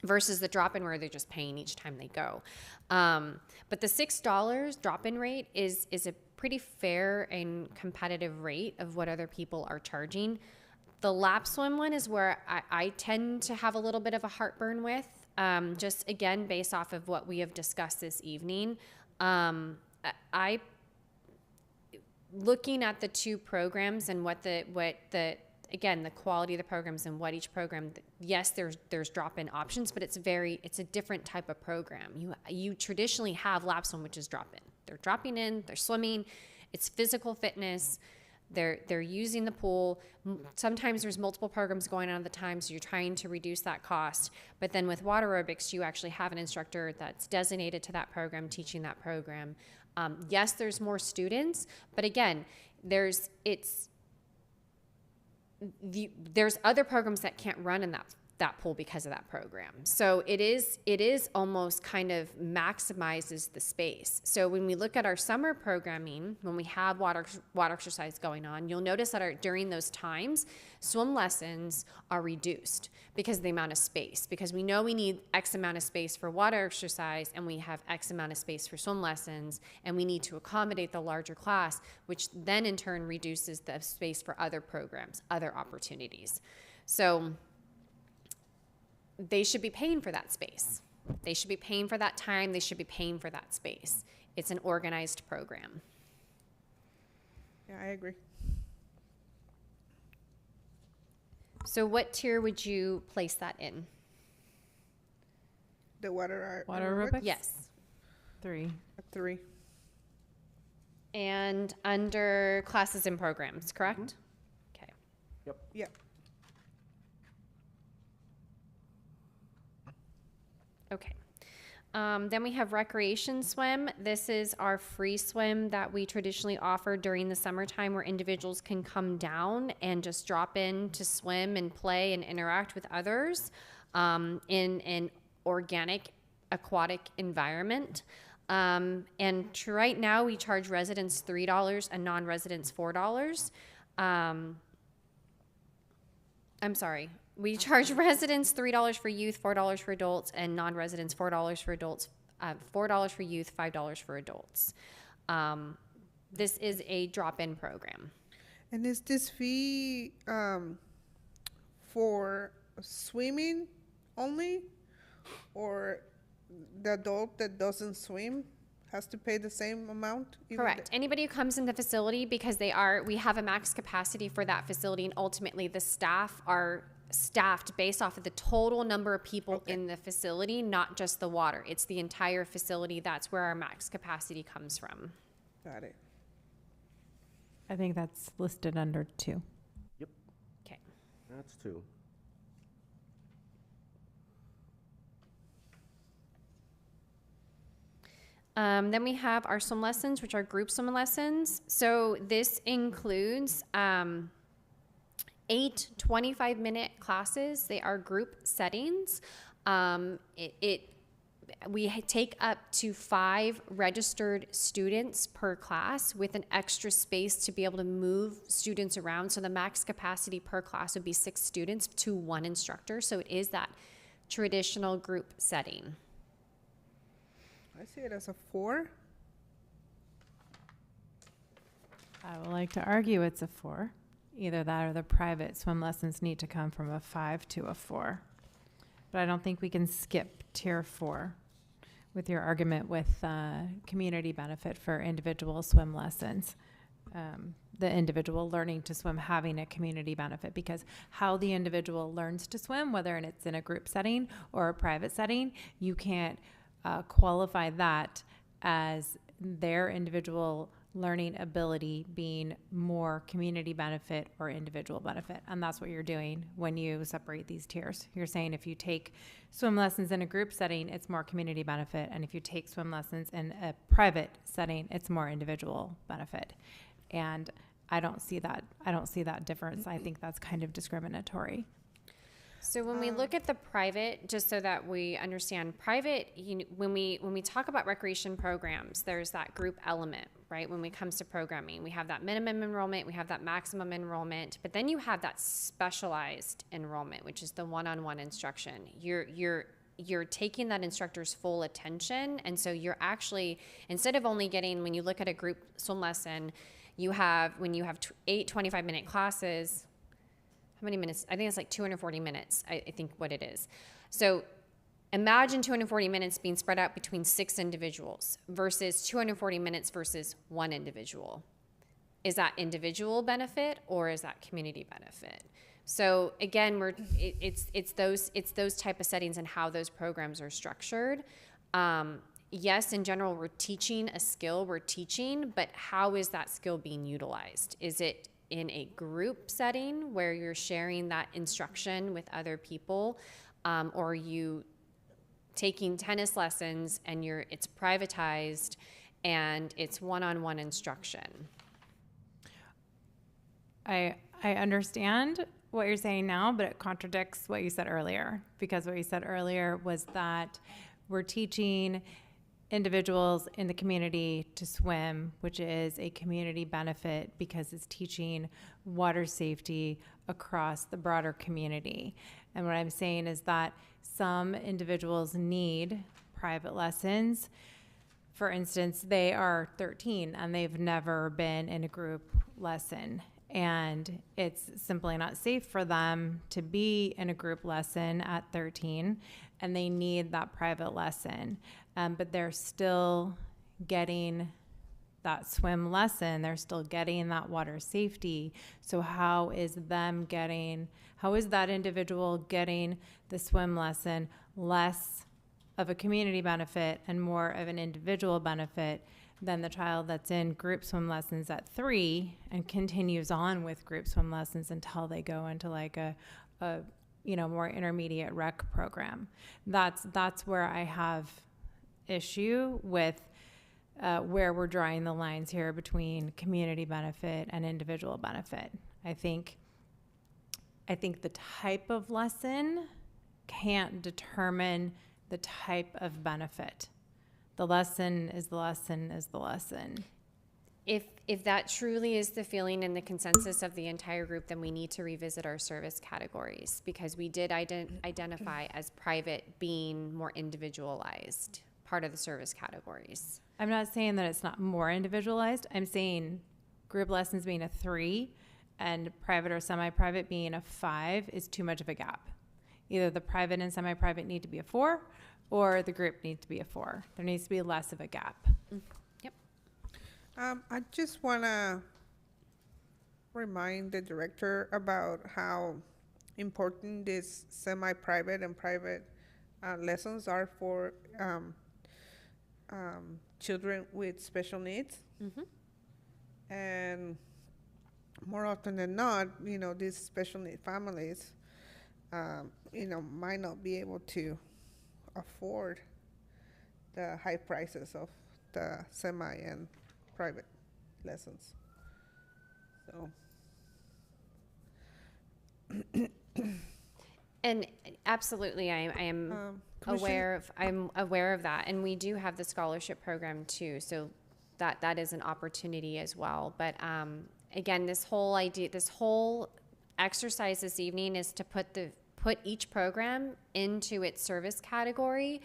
versus the drop-in where they're just paying each time they go. But the $6 drop-in rate is a pretty fair and competitive rate of what other people are charging. The lap swim one is where I tend to have a little bit of a heartburn with, just again, based off of what we have discussed this evening. Looking at the 2 programs and again, the quality of the programs and what each program, yes, there's drop-in options, but it's a different type of program. You traditionally have lap swim, which is drop-in. They're dropping in, they're swimming, it's physical fitness, they're using the pool. Sometimes there's multiple programs going on at the time, so you're trying to reduce that cost. But then with water aerobics, you actually have an instructor that's designated to that program, teaching that program. Yes, there's more students, but again, there's other programs that can't run in that pool because of that program. So it is almost kind of maximizes the space. So when we look at our summer programming, when we have water exercise going on, you'll notice that during those times, swim lessons are reduced because of the amount of space, because we know we need X amount of space for water exercise and we have X amount of space for swim lessons, and we need to accommodate the larger class, which then in turn reduces the space for other programs, other opportunities. So they should be paying for that space. They should be paying for that time. They should be paying for that space. It's an organized program. Yeah, I agree. So what tier would you place that in? The water Water aerobics? Yes. 3. 3. And under classes and programs, correct? Okay. Yeah. Okay. Then we have recreation swim. This is our free swim that we traditionally offer during the summertime, where individuals can come down and just drop in to swim and play and interact with others in an organic aquatic environment. And right now we charge residents $3 and non-residents $4. I'm sorry. We charge residents $3 for youth, $4 for adults, and non-residents $4 for adults, $4 for youth, $5 for adults. This is a drop-in program. And is this fee for swimming only, or the adult that doesn't swim has to pay the same amount? Correct. Anybody who comes in the facility, because we have a max capacity for that facility, and ultimately the staff are staffed based off of the total number of people in the facility, not just the water. It's the entire facility. That's where our max capacity comes from. Got it. I think that's listed under 2. Okay. That's 2. Then we have our swim lessons, which are group swim lessons. So this includes 8 25-minute classes. They are group settings. We take up to 5 registered students per class with an extra space to be able to move students around. So the max capacity per class would be 6 students to 1 instructor. So it is that traditional group setting. I see it as a 4. I would like to argue it's a 4. Either that or the private swim lessons need to come from a 5 to a 4. But I don't think we can skip tier 4 with your argument with community benefit for individual swim lessons. The individual learning to swim having a community benefit, because how the individual learns to swim, whether it's in a group setting or a private setting, you can't qualify that as their individual learning ability being more community benefit or individual benefit. And that's what you're doing when you separate these tiers. You're saying if you take swim lessons in a group setting, it's more community benefit. And if you take swim lessons in a private setting, it's more individual benefit. And I don't see that difference. I think that's kind of discriminatory. So when we look at the private, just so that we understand private, when we talk about recreation programs, there's that group element, right? When it comes to programming, we have that minimum enrollment, we have that maximum enrollment, but then you have that specialized enrollment, which is the one-on-one instruction. You're taking that instructor's full attention, and so you're actually, instead of only getting, when you look at a group swim lesson, when you have 8 25-minute classes. How many minutes? I think it's like 240 minutes, I think what it is. So imagine 240 minutes being spread out between 6 individuals versus 240 minutes versus 1 individual. Is that individual benefit or is that community benefit? So again, it's those type of settings and how those programs are structured. Yes, in general, we're teaching a skill, but how is that skill being utilized? Is it in a group setting where you're sharing that instruction with other people, or are you taking tennis lessons and it's privatized and it's one-on-one instruction? I understand what you're saying now, but it contradicts what you said earlier, because what you said earlier was that we're teaching individuals in the community to swim, which is a community benefit because it's teaching water safety across the broader community. And what I'm saying is that some individuals need private lessons. For instance, they are 13 and they've never been in a group lesson, and it's simply not safe for them to be in a group lesson at 13, and they need that private lesson. But they're still getting that swim lesson. They're still getting that water safety. So how is that individual getting the swim lesson less of a community benefit and more of an individual benefit than the child that's in group swim lessons at 3 and continues on with group swim lessons until they go into like a more intermediate rec program? That's where I have issue with where we're drawing the lines here between community benefit and individual benefit. I think the type of lesson can't determine the type of benefit. The lesson is the lesson is the lesson. If that truly is the feeling and the consensus of the entire group, then we need to revisit our service categories, because we did identify as private being more individualized part of the service categories. I'm not saying that it's not more individualized. I'm saying group lessons being a 3 and private or semi-private being a 5 is too much of a gap. Either the private and semi-private need to be a 4 or the group needs to be a 4. There needs to be less of a gap. Yep. I just want to remind the director about how important these semi-private and private lessons are for children with special needs. Mm-hmm. And more often than not, these special need families, might not be able to afford the high prices of semi and private lessons. So, And absolutely, I am Commissioner- I'm aware of that, and we do have the scholarship program too. So that is an opportunity as well. But again, this whole exercise this evening is to put each program into its service category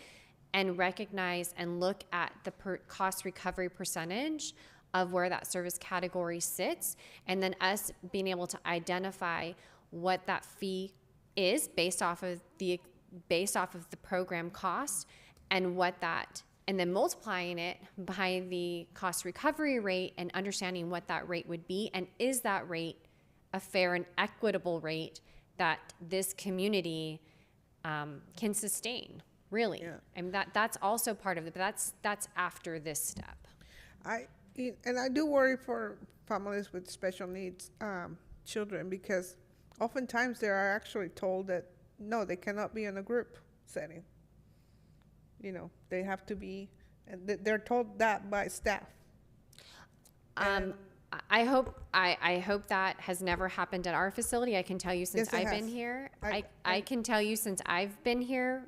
and recognize and look at the cost recovery percentage of where that service category sits, and then us being able to identify what that fee is based off of the program cost, and then multiplying it by the cost recovery rate and understanding what that rate would be, and is that rate a fair and equitable rate that this community can sustain, really. Yeah. And that's also part of it, but that's after this step. And I do worry for families with special needs children, because oftentimes they are actually told that no, they cannot be in a group setting. You know, they have to be, and they're told that by staff. I hope that has never happened at our facility. I can tell you since Yes, it I've been has. here, I can tell you since I've been here,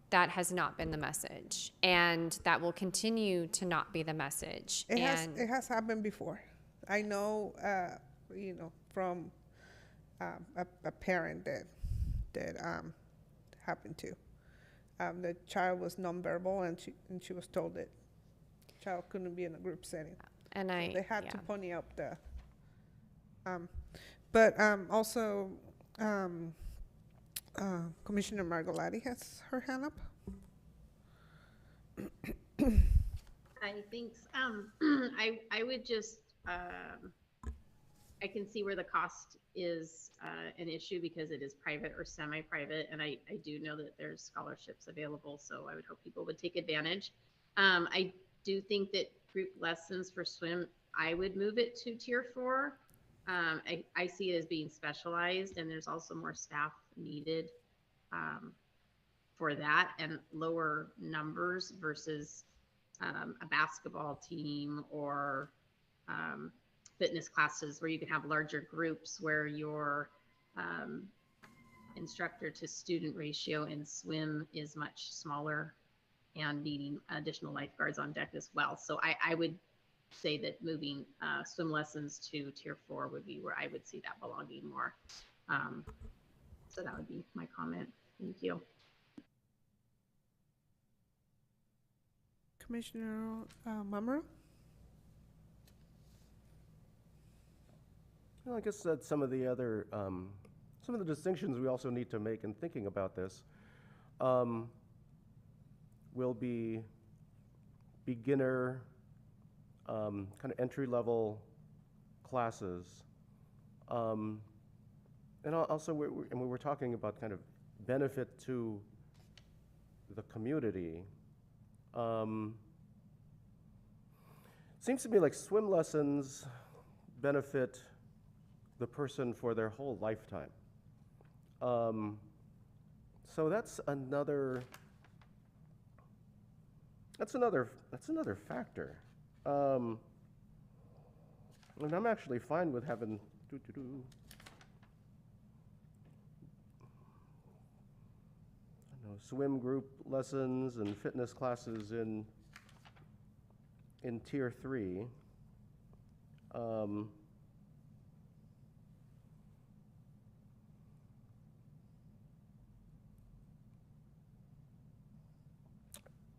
that has not been the message, and that will continue to not be the message. It has happened before. I know, you know, from a parent that happened to. The child was nonverbal, and she was told that child couldn't be in a group setting. And They had to pony up the. Also, Commissioner Margolati has her hand up. I think, I would just, I can see where the cost is an issue because it is private or semi-private, and I do know that there's scholarships available, so I would hope people would take advantage. I do think that group lessons for swim, I would move it to tier 4. I see it as being specialized, and there's also more staff needed for that, and lower numbers versus a basketball team or fitness classes where you can have larger groups where your instructor to student ratio in swim is much smaller and needing additional lifeguards on deck as well. So I would say that moving swim lessons to tier 4 would be where I would see that belonging more. So that would be my comment. Thank you. Commissioner Mamro? Well, I guess that's some of the other, some of the distinctions we also need to make in thinking about this will be beginner, kind of entry-level classes. And also, we're talking about kind of benefit to the community. Seems to me like swim lessons benefit the person for their whole lifetime. So that's another factor. And I'm actually fine with having swim group lessons and fitness classes in tier 3.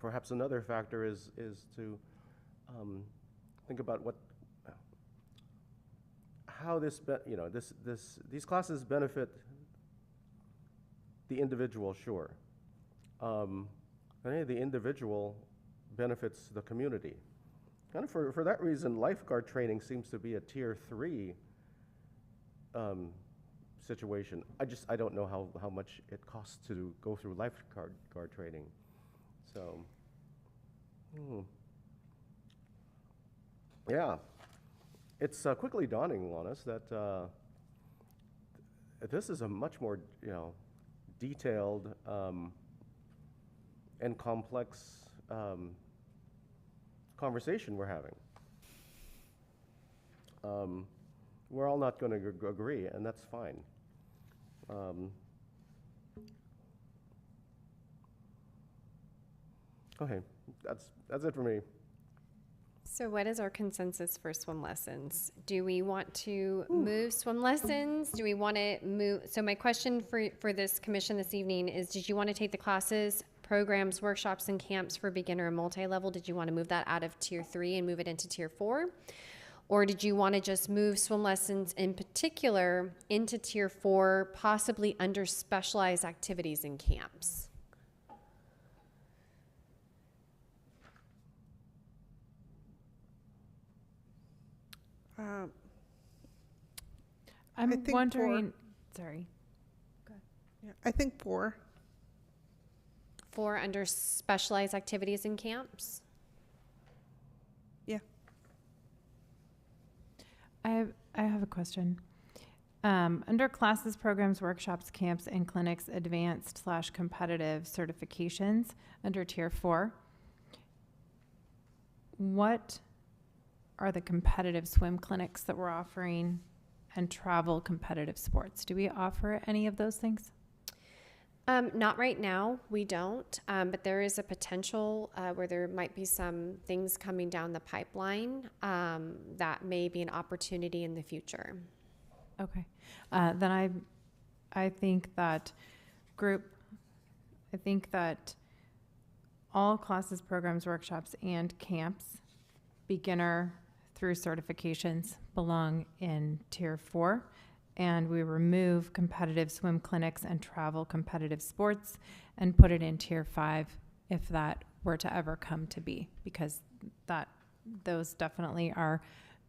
Perhaps another factor is to think about how these classes benefit the individual, sure. The individual benefits the community. And for that reason, lifeguard training seems to be a tier 3 situation. I don't know how much it costs to go through lifeguard training. So, yeah, it's quickly dawning on us that this is a much more detailed and complex conversation we're having. We're all not going to agree, and that's fine. Okay, that's it for me. So what is our consensus for swim lessons? Do we want to move swim lessons? Do we want to move? So my question for this commission this evening is, did you want to take the classes, programs, workshops, and camps for beginner and multi-level? Did you want to move that out of tier 3 and move it into tier 4? Or did you want to just move swim lessons in particular into tier 4, possibly under specialized activities and camps? I I'm think wondering, sorry. Yeah, I think 4. 4 under specialized activities and camps? Yeah. I have a question. Under classes, programs, workshops, camps, and clinics, advanced/competitive certifications under tier 4, what are the competitive swim clinics that we're offering and travel competitive sports? Do we offer any of those things? Not right now, we don't, but there is a potential where there might be some things coming down the pipeline that may be an opportunity in the future. Okay. Then I think that all classes, programs, workshops, and camps, beginner through certifications, belong in tier 4. And we remove competitive swim clinics and travel competitive sports and put it in tier 5 if that were to ever come to be, because those definitely are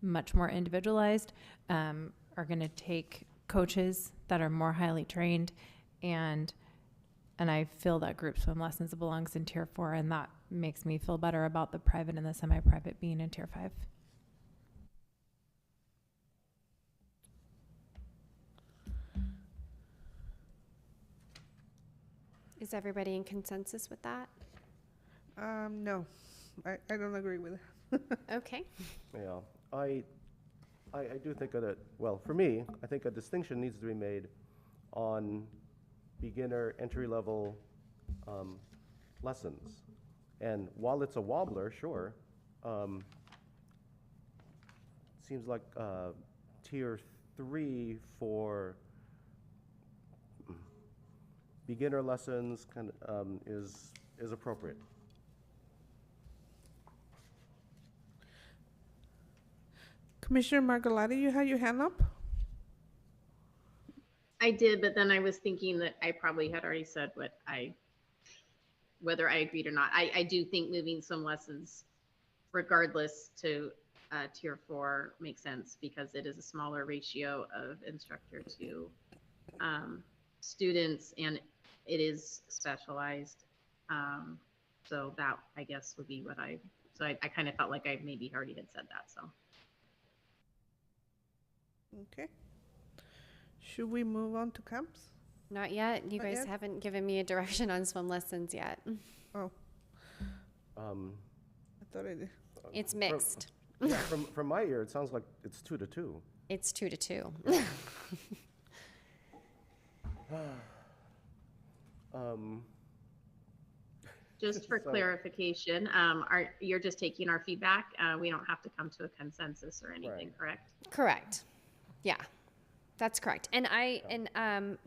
much more individualized, are going to take coaches that are more highly trained, and I feel that group swim lessons belongs in tier 4, and that makes me feel better about the private and the semi-private being in tier 5. Is everybody in consensus with that? No, I don't agree with it. Okay. Yeah, I do think that, well, for me, I think a distinction needs to be made on beginner entry-level lessons. And while it's a wobbler, sure, seems like tier 3 for beginner lessons kind of is appropriate. Commissioner Margolati, you had your hand up? I did, but then I was thinking that I probably had already said whether I agreed or not. I do think moving some lessons regardless to tier 4 makes sense because it is a smaller ratio of instructor to students, and it is specialized. So that, I guess, would be what I kind of felt like I maybe already had said that, so. Okay. Should we move on to camps? Not yet. You Not guys yet? haven't given me a direction on swim lessons yet. Oh, I thought I did. It's mixed. Yeah, from my ear, it sounds like it's 2-2. It's 2-2. Just for So- clarification, you're just taking our feedback? We don't have to come to a consensus or anything, Right. correct? Correct. Yeah, that's correct. And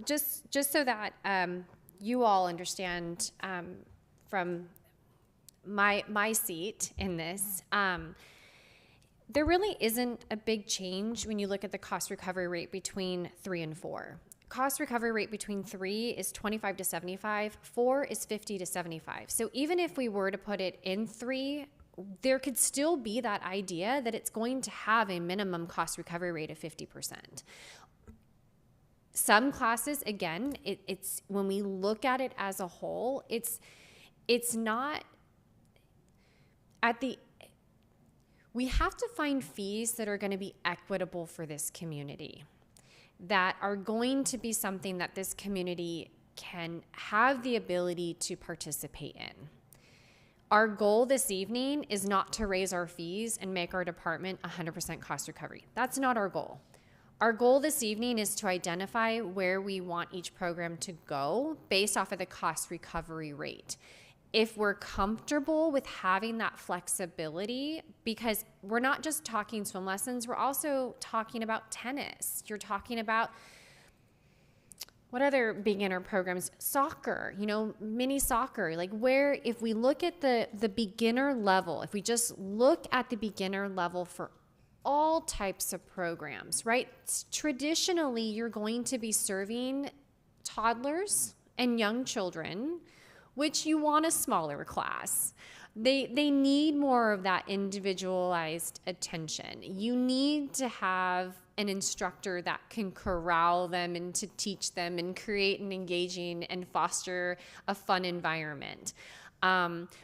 just so that you all understand from my seat in this, there really isn't a big change when you look at the cost recovery rate between 3 and 4. Cost recovery rate between 3 is 25 to 75, 4 is 50 to 75. So even if we were to put it in 3, there could still be that idea that it's going to have a minimum cost recovery rate of 50%. Some classes, again, it's when we look at it as a whole, it's not we have to find fees that are going to be equitable for this community, that are going to be something that this community can have the ability to participate in. Our goal this evening is not to raise our fees and make our department 100% cost recovery. That's not our goal. Our goal this evening is to identify where we want each program to go based off of the cost recovery rate. If we're comfortable with having that flexibility, because we're not just talking swim lessons, we're also talking about tennis. You're talking about what other beginner programs? Soccer, mini soccer. Like where, if we look at the beginner level, if we just look at the beginner level for all types of programs, right? Traditionally, you're going to be serving toddlers and young children, which you want a smaller class. They need more of that individualized attention. You need to have an instructor that can corral them and to teach them and create an engaging and foster a fun environment.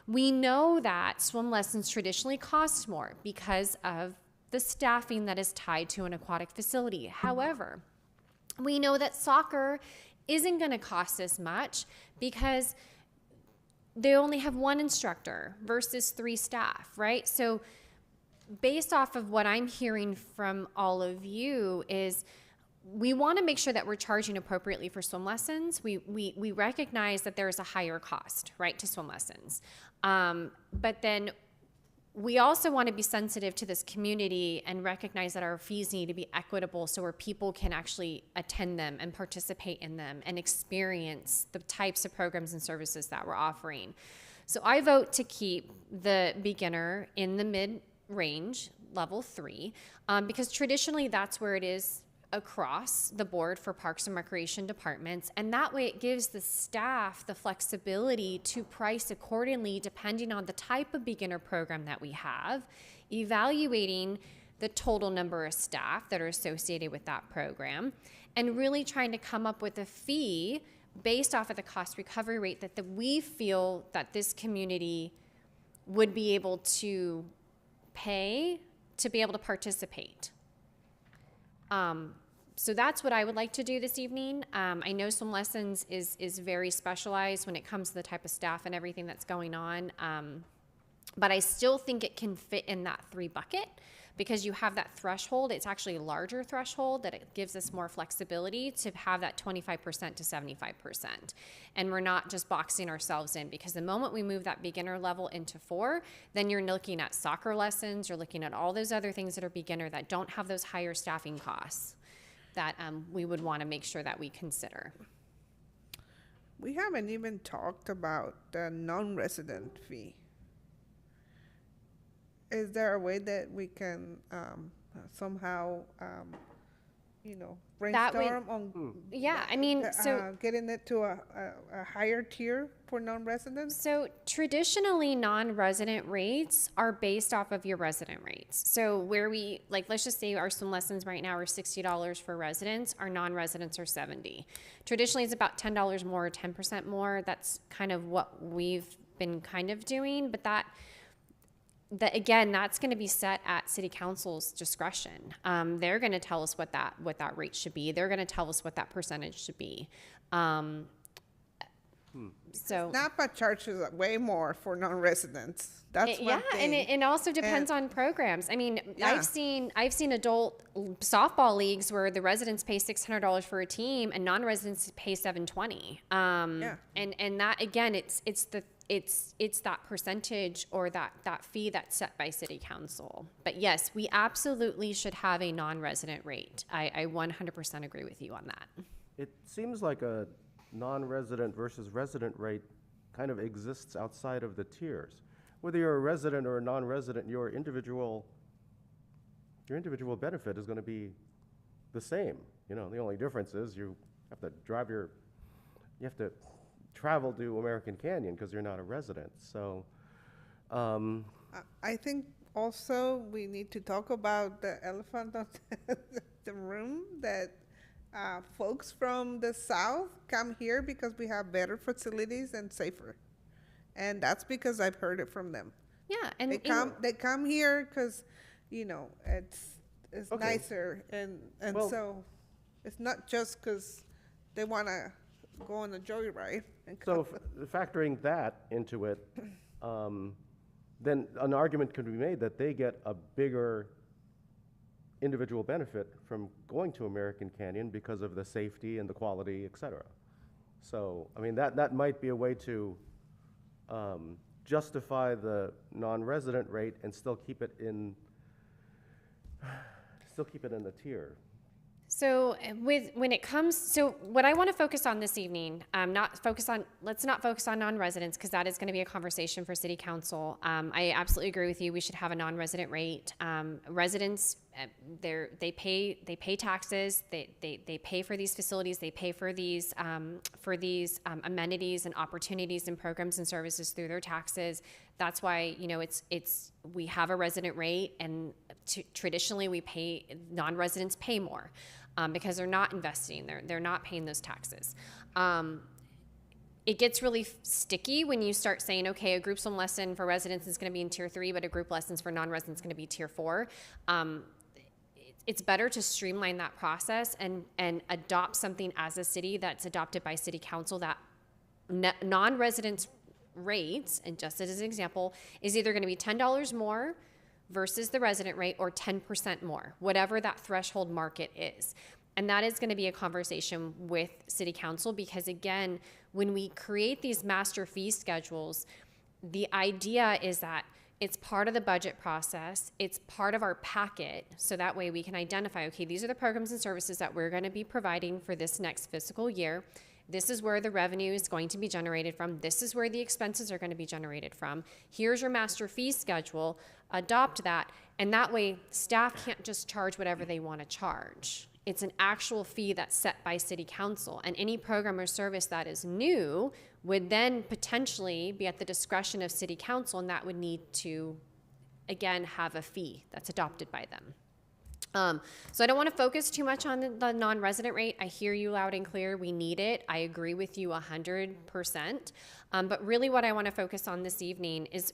We know that swim lessons traditionally cost more because of the staffing that is tied to an aquatic facility. However, we know that soccer isn't going to cost as much because they only have one instructor versus 3 staff, right? So based off of what I'm hearing from all of you is we want to make sure that we're charging appropriately for swim lessons. We recognize that there is a higher cost, right, to swim lessons. But then we also want to be sensitive to this community and recognize that our fees need to be equitable so where people can actually attend them and participate in them and experience the types of programs and services that we're offering. So I vote to keep the beginner in the mid-range, level 3, because traditionally that's where it is across the board for parks and recreation departments, and that way it gives the staff the flexibility to price accordingly depending on the type of beginner program that we have, evaluating the total number of staff that are associated with that program, and really trying to come up with a fee based off of the cost recovery rate that we feel that this community would be able to pay to be able to participate. So that's what I would like to do this evening. I know swim lessons is very specialized when it comes to the type of staff and everything that's going on. But I still think it can fit in that 3 bucket because you have that threshold. It's actually a larger threshold that it gives us more flexibility to have that 25% to 75%. And we're not just boxing ourselves in because the moment we move that beginner level into 4, then you're looking at soccer lessons, you're looking at all those other things that are beginner that don't have those higher staffing costs that we would want to make sure that we consider. We haven't even talked about the non-resident fee. Is there a way that we can somehow, brainstorm on Yeah, I mean, so getting it to a higher tier for non-residents? So traditionally, non-resident rates are based off of your resident rates. So where we, let's just say our swim lessons right now are $60 for residents, our non-residents are $70. Traditionally, it's about $10 more, 10% more. That's kind of what we've been kind of doing, but that again, that's going to be set at City Council's discretion. They're going to tell us what that rate should be. They're going to tell us what that percentage should be. So Napa charges way more for non-residents. That's one and thing. it also depends on programs. I mean, Yeah. I've seen adult softball leagues where the residents pay $600 for a team and non-residents pay $720. And that again, it's that percentage or that fee that's set by City Council. But yes, we absolutely should have a non-resident rate. I 100% agree with you on that. It seems like a non-resident versus resident rate kind of exists outside of the tiers. Whether you're a resident or a non-resident, your individual benefit is going to be the same. The only difference is you have to travel to American Canyon because you're not a resident. So, I think also we need to talk about the elephant on the room that folks from the South come here because we have better facilities and safer. And that's because I've heard it from them. Yeah, and They come here because, it's Okay. nicer and Well- so it's not just because they want to go on a joyride. And so come. factoring that into it, then an argument could be made that they get a bigger individual benefit from going to American Canyon because of the safety and the quality, et cetera. So, I mean, that might be a way to justify the non-resident rate and still keep it in the tier. So when it comes, so what I want to focus on this evening, let's not focus on non-residents because that is going to be a conversation for city council. I absolutely agree with you. We should have a non-resident rate. Residents, they pay taxes. They pay for these facilities. They pay for these amenities and opportunities and programs and services through their taxes. That's why, we have a resident rate, and traditionally non-residents pay more because they're not investing, they're not paying those taxes. It gets really sticky when you start saying, okay, a group swim lesson for residents is going to be in tier 3, but a group lessons for non-residents is going to be tier 4. It's better to streamline that process and adopt something as a city that's adopted by city council, that non-residents rates, and just as an example, is either going to be $10 more versus the resident rate or 10% more, whatever that threshold market is. And that is going to be a conversation with city council because, again, when we create these master fee schedules, the idea is that it's part of the budget process. It's part of our packet. So that way we can identify, okay, these are the programs and services that we're going to be providing for this next fiscal year. This is where the revenue is going to be generated from. This is where the expenses are going to be generated from. Here's your master fee schedule. Adopt that. And that way, staff can't just charge whatever they want to charge. It's an actual fee that's set by city council. And any program or service that is new would then potentially be at the discretion of city council, and that would need to, again, have a fee that's adopted by them. So I don't want to focus too much on the non-resident rate. I hear you loud and clear. We need it. I agree with you 100%. But really what I want to focus on this evening is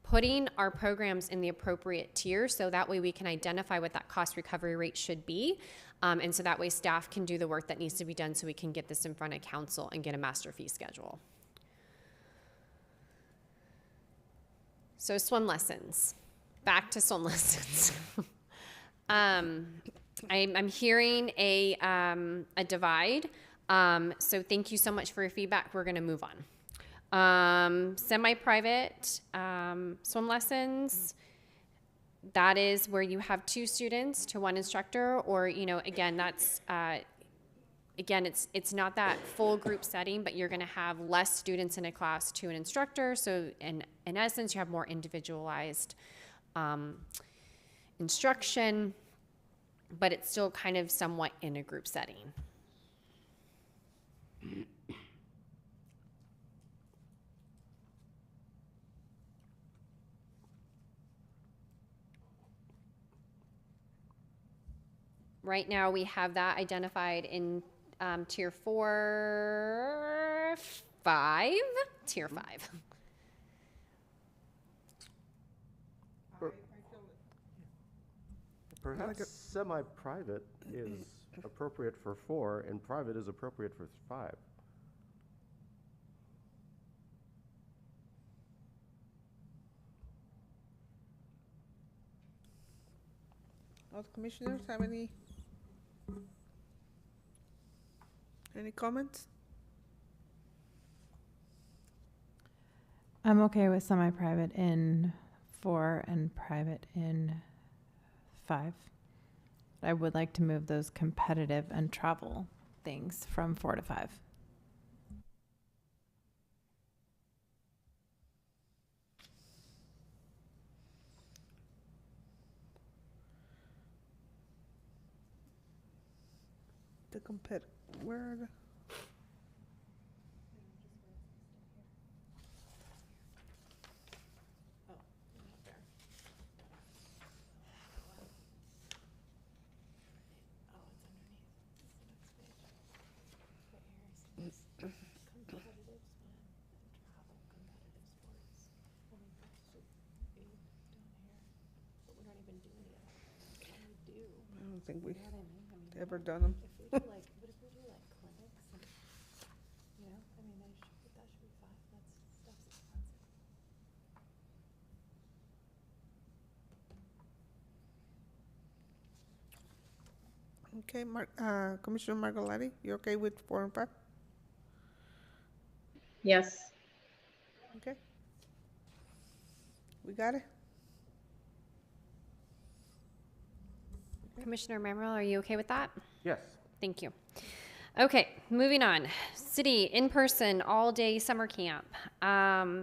putting our programs in the appropriate tier so that way we can identify what that cost recovery rate should be. And so that way staff can do the work that needs to be done so we can get this in front of council and get a master fee schedule. So swim lessons. Back to swim lessons. I'm hearing a divide. So thank you so much for your feedback. We're going to move on. Semi-private swim lessons. That is where you have 2 students to 1 instructor, or again, that's it's not that full group setting, but you're going to have less students in a class to an instructor. So in essence, you have more individualized instruction, but it's still kind of somewhat in a group setting. Right now we have that identified in tier 4, 5, tier 5. Perhaps semi-private is appropriate for 4 and private is appropriate for 5. Other commissioners have any comments? I'm okay with semi-private in 4 and private in 5. I would like to move those competitive and travel things from 4 to 5. The where are the? I don't think we've ever done them. But if we do like clinics and, that should be fine. Stuff's expensive. Okay, Commissioner Margolati, you okay with 4 and 5? Yes. Okay. We got it? Commissioner Manuel, are you okay with that? Yes. Thank you. Okay, moving on. City in-person all-day summer camp.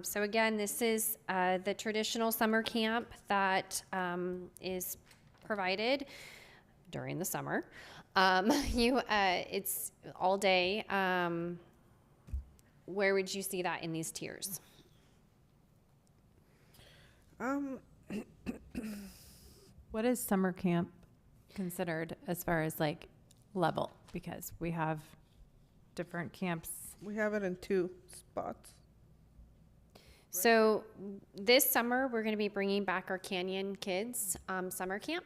So again, this is the traditional summer camp that is provided during the summer. It's all day. Where would you see that in these tiers? What is summer camp considered as far as like level? Because we have different camps. We have it in 2 spots. So this summer, we're going to be bringing back our Canyon Kids summer camp.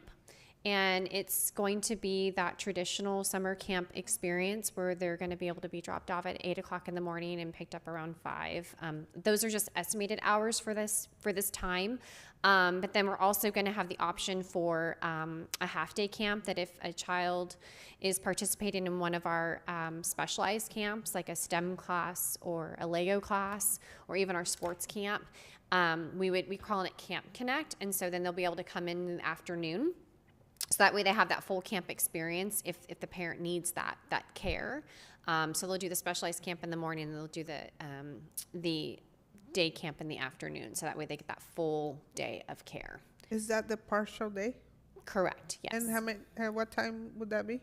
And it's going to be that traditional summer camp experience where they're going to be able to be dropped off at 8 o'clock in the morning and picked up around 5. Those are just estimated hours for this time. But then we're also going to have the option for a half-day camp that if a child is participating in one of our specialized camps, like a STEM class or a Lego class or even our sports camp, we call it Camp Connect. And so then they'll be able to come in the afternoon. So that way they have that full camp experience if the parent needs that care. So they'll do the specialized camp in the morning and they'll do the day camp in the afternoon. So that way they get that full day of care. Is that the partial day? Correct, yes. And what time would that be?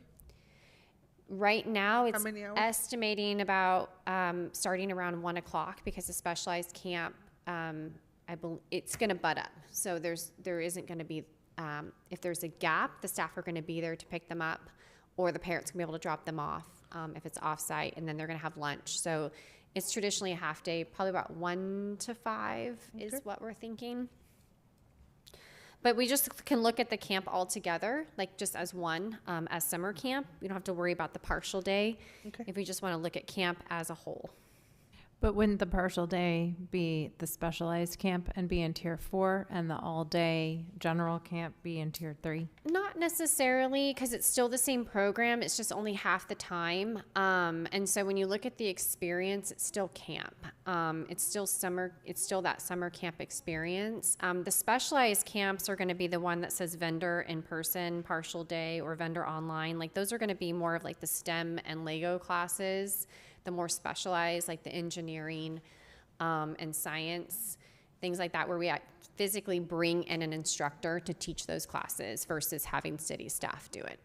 Right now, it's many hours? estimating about starting around 1 o'clock because the specialized camp, it's going to butt up. So there isn't going to be, if there's a gap, the staff are going to be there to pick them up, or the parents can be able to drop them off if it's off-site, and then they're going to have lunch. So it's traditionally a half day, probably about 1 to 5 is what we're thinking. But we just can look at the camp all together, like just as one, as summer camp. We don't have to worry about the partial day if we just want to look at camp as a whole. But wouldn't the partial day be the specialized camp and be in tier 4 and the all day general camp be in tier 3? Not necessarily, because it's still the same program. It's just only half the time. And so when you look at the experience, it's still camp. It's still summer. It's still that summer camp experience. The specialized camps are going to be the one that says vendor in person, partial day, or vendor online. Like those are going to be more of like the STEM and Lego classes. The more specialized, like the engineering and science, things like that, where we physically bring in an instructor to teach those classes versus having city staff do it.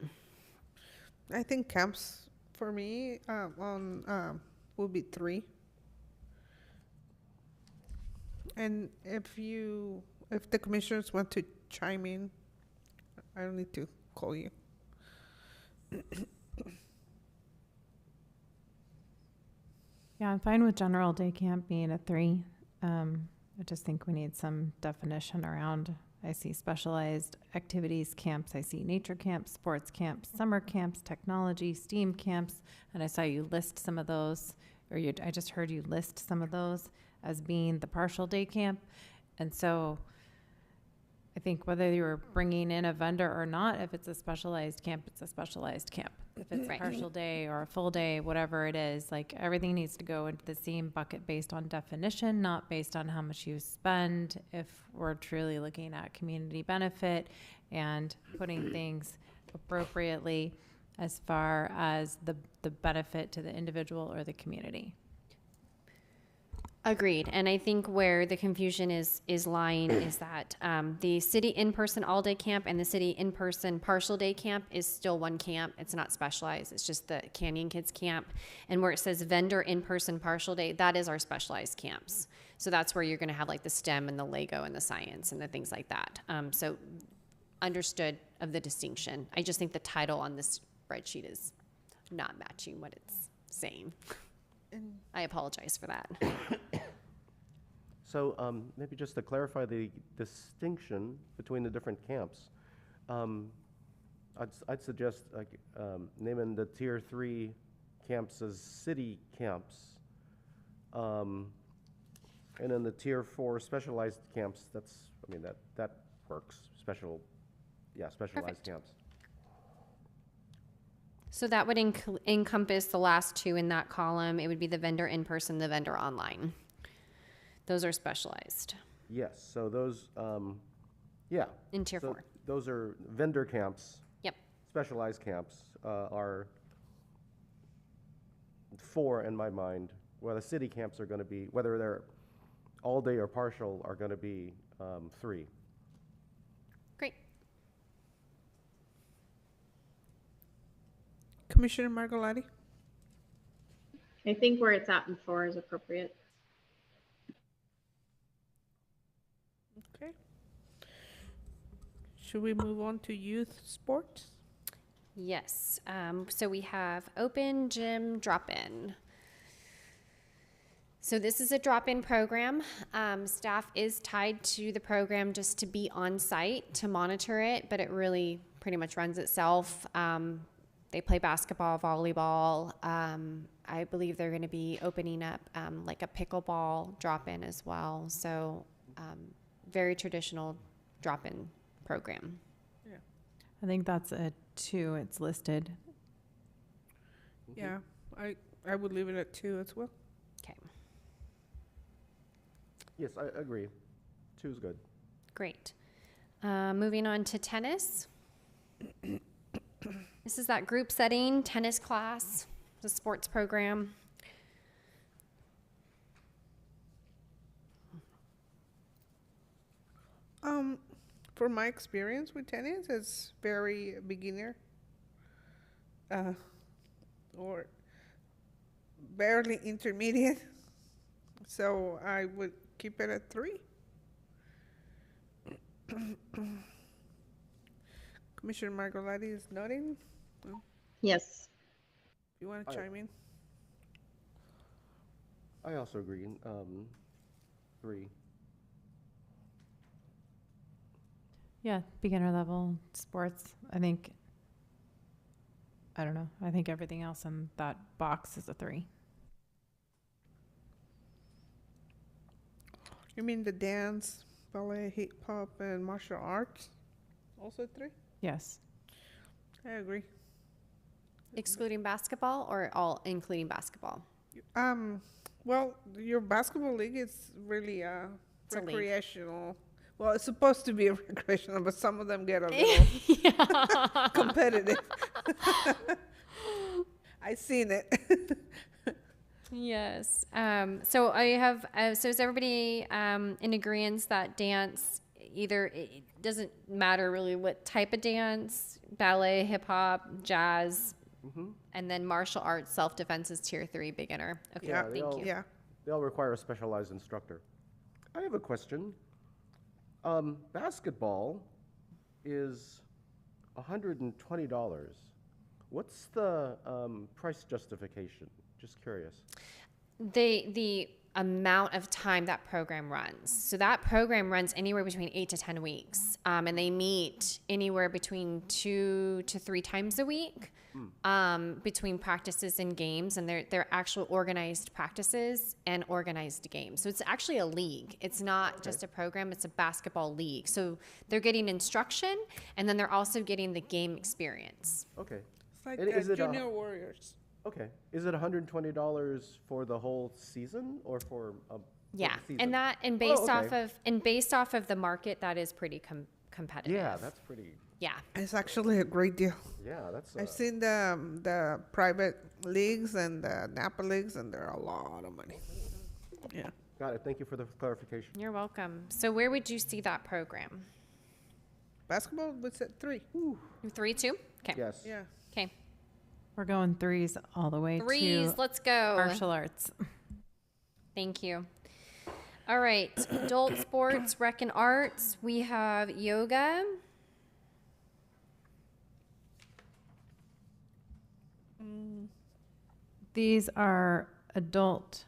I think camps for me will be 3. And if the commissioners want to chime in, I don't need to call you. Yeah, I'm fine with general day camp being a 3. I just think we need some definition around. I see specialized activities camps. I see nature camps, sports camps, summer camps, technology, STEAM camps. And I saw you list some of those, I just heard you list some of those as being the partial day camp. And so I think whether you were bringing in a vendor or not, if it's a specialized camp, it's a specialized camp. If it's a partial day or a full day, whatever it is, like everything needs to go into the same bucket based on definition, not based on how much you spend. If we're truly looking at community benefit and putting things appropriately as far as the benefit to the individual or the community. Agreed. And I think where the confusion is lying is that the city in-person all-day camp and the city in-person partial day camp is still one camp. It's not specialized. It's just the Canyon Kids camp. And where it says vendor in-person partial day, that is our specialized camps. So that's where you're going to have like the STEM and the Lego and the science and the things like that. So understood of the distinction. I just think the title on this spreadsheet is not matching what it's saying. I apologize for that. So maybe just to clarify the distinction between the different camps, I'd suggest like naming the tier 3 camps as city camps, and then the tier 4 specialized camps. That works. Specialized Perfect. camps. So that would encompass the last two in that column. It would be the vendor in person, the vendor online. Those are specialized Yes, so those, yeah. in tier So 4. those are vendor camps. Yep. Specialized camps are 4 in my mind. Well, the city camps are going to be, whether they're all day or partial, are going to be 3. Great. Commissioner Margolati? I think where it's at in 4 is appropriate. Okay. Should we move on to youth sports? Yes. So we have open gym drop-in. So this is a drop-in program. Staff is tied to the program just to be on site to monitor it, but it really pretty much runs itself. They play basketball, volleyball. I believe they're going to be opening up like a pickleball drop-in as well. So very traditional drop-in program. I think that's a 2, it's listed. Yeah, I would leave it at 2 as well. Okay, Yes, I agree. 2 is good. great. Moving on to tennis. This is that group setting tennis class, the sports program. For my experience with tennis, it's very beginner, or barely intermediate. So I would keep it at 3. Commissioner Margolati is nodding. Yes. You want to chime in? I also agree. 3. Yeah, beginner level sports. I think, I don't know. I think everything else in that box is a 3. You mean the dance, ballet, hip hop, and martial arts? Also 3? Yes. I agree. Excluding basketball or all including basketball? Well, your basketball league is really It's a league. recreational. Well, it's supposed to be recreational, but some of them get a little competitive. I seen it. Yes. So I have, so is everybody in agreement that dance, either, it doesn't matter really what type of dance, ballet, hip hop, jazz, and then martial arts, self-defense is tier 3 beginner. Okay, Yeah, they thank all- you. Yeah. They'll require a specialized instructor. I have a question. Basketball is $120. What's the price justification? Just curious. The amount of time that program runs. So that program runs anywhere between 8 to 10 weeks. And they meet anywhere between 2 to 3 times a week between practices and games. And they're actual organized practices and organized games. So it's actually a league. It's not just a program, it's a basketball league. So they're getting instruction and then they're also getting the game experience. Okay. It's like And is it a- Junior Warriors. Okay. Is it $120 for the whole season or for a Yeah, season? and based okay. off of the market, that is pretty competitive. Yeah, that's pretty. Yeah. It's actually a great deal. Yeah, that's. I've seen the private leagues and the Napa leagues, and they're a lot of money. Yeah. Got it. Thank you for the clarification. You're welcome. So where would you see that program? Basketball was at 3. 3, 2? Okay. Yes. Yeah. Okay. We're going 3s all the way 3s, to let's go. martial arts. Thank you. All right. Adult sports, rec and arts. We have yoga. These are adult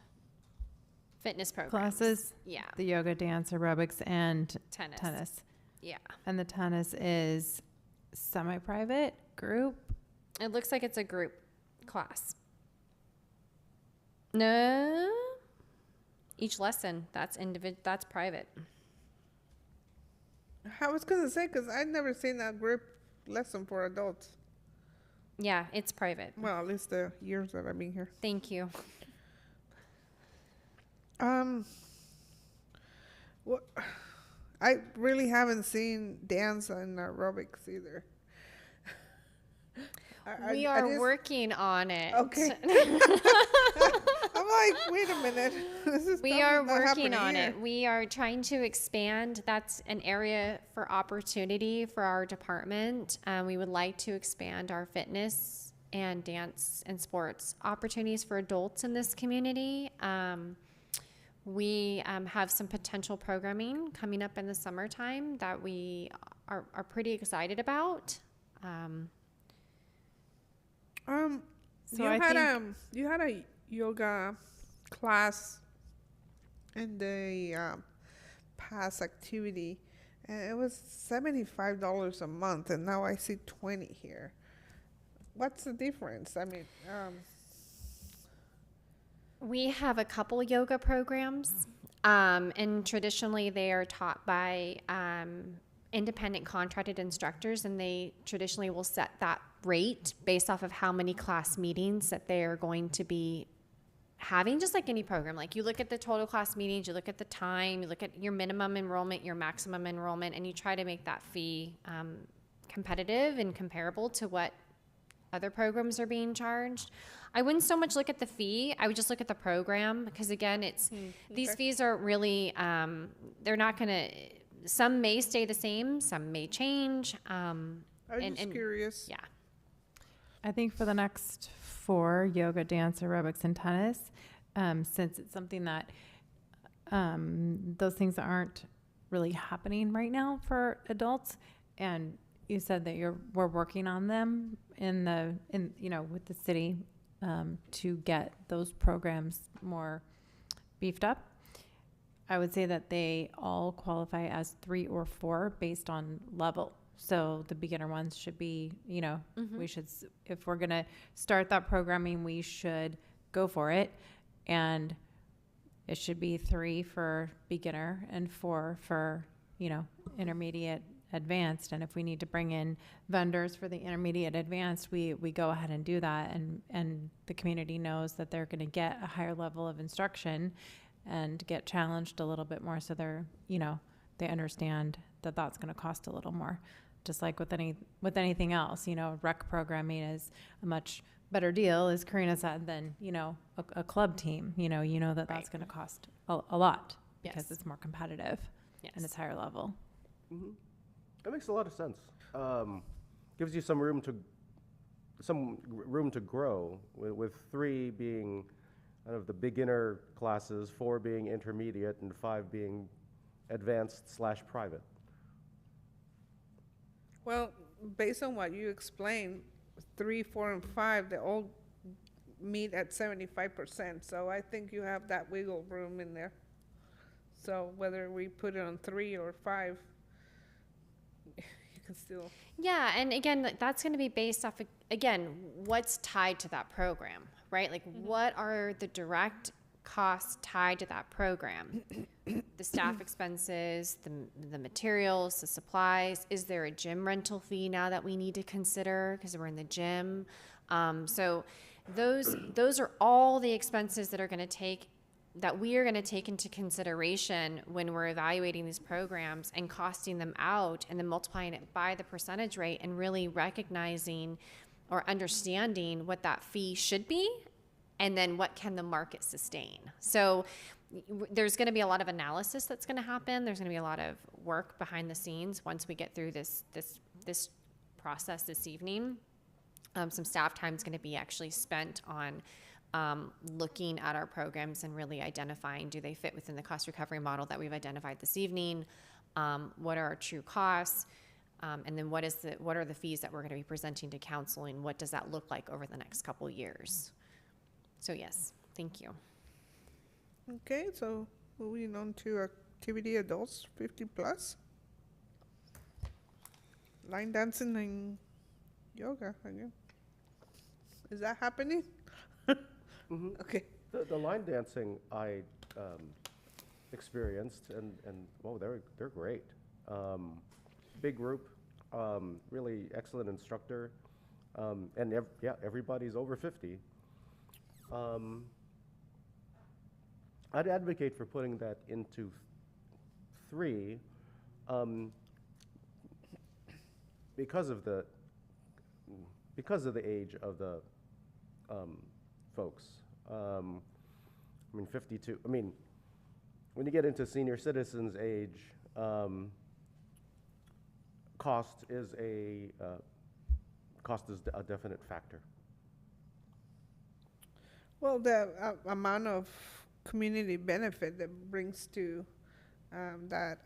Fitness programs. classes. Yeah. The yoga, dance, aerobics, and Tennis. tennis. Yeah. And the tennis is semi-private group. It looks like it's a group class. No. Each lesson, that's that's private. I was gonna say, because I've never seen a group lesson for adults. Yeah, it's private. Well, at least the years that I've been here. Thank you. What? I really haven't seen dance and aerobics either. We I are just- working on it. Okay. I'm like, wait a minute. This is We stuff are is not working happening on here. it. We are trying to expand. That's an area for opportunity for our department. We would like to expand our fitness and dance and sports opportunities for adults in this community. We have some potential programming coming up in the summertime that we are pretty excited about. So you I had think- you had a yoga class in the past activity, and it was $75 a month, and now I see 20 here. What's the difference? I mean, We have a couple yoga programs, and traditionally they are taught by independent contracted instructors, and they traditionally will set that rate based off of how many class meetings that they are going to be having, just like any program. Like you look at the total class meetings, you look at the time, you look at your minimum enrollment, your maximum enrollment, and you try to make that fee competitive and comparable to what other programs are being charged. I wouldn't so much look at the fee. I would just look at the program, because again, it's these okay. fees are really they're not going to. Some may stay the same, some may change. I'm and- just and- curious. Yeah. I think for the next 4, yoga, dance, aerobics, and tennis, since it's something that those things aren't really happening right now for adults, and you said that we're working on them with the city to get those programs more beefed up. I would say that they all qualify as 3 or 4 based on level. So the beginner ones should be, we should, if we're going to start that programming, we should go for it. And it should be 3 for beginner and 4 for, intermediate advanced. And if we need to bring in vendors for the intermediate advanced, we go ahead and do that. And the community knows that they're going to get a higher level of instruction and get challenged a little bit more. So they're, they understand that that's going to cost a little more. Just like with anything else, rec programming is a much better deal, as Karina said, than, a club team. That's Right. going to cost a lot because Yes. it's more competitive and it's higher level. That makes a lot of sense. Gives you some room to grow, with 3 being kind of the beginner classes, 4 being intermediate, and 5 being advanced/private. Well, based on what you explained, 3, 4, and 5, they all meet at 75%. So I think you have that wiggle room in there. So whether we put it on 3 or 5, you can still. Yeah, and again, that's going to be based off, again, what's tied to that program, right? Like, what are the direct costs tied to that program? The staff expenses, the materials, the supplies. Is there a gym rental fee now that we need to consider because we're in the gym? So those are all the expenses that we are going to take into consideration when we're evaluating these programs and costing them out, and then multiplying it by the percentage rate and really recognizing or understanding what that fee should be, and then what can the market sustain. So there's going to be a lot of analysis that's going to happen. There's going to be a lot of work behind the scenes once we get through this process this evening. Some staff time is going to be actually spent on looking at our programs and really identifying, do they fit within the cost recovery model that we've identified this evening? What are our true costs? And then what are the fees that we're going to be presenting to council, and what does that look like over the next couple years? So yes, thank you. Okay, so moving on to activity adults 50 plus. Line dancing and yoga again. Is that happening? Okay. The line dancing I experienced, and oh, they're great. Big group, really excellent instructor. And everybody's over 50. I'd advocate for putting that into 3, because of the age of the folks. I mean, 52. I mean, when you get into senior citizens' age, cost is a definite factor. Well, the amount of community benefit that brings to that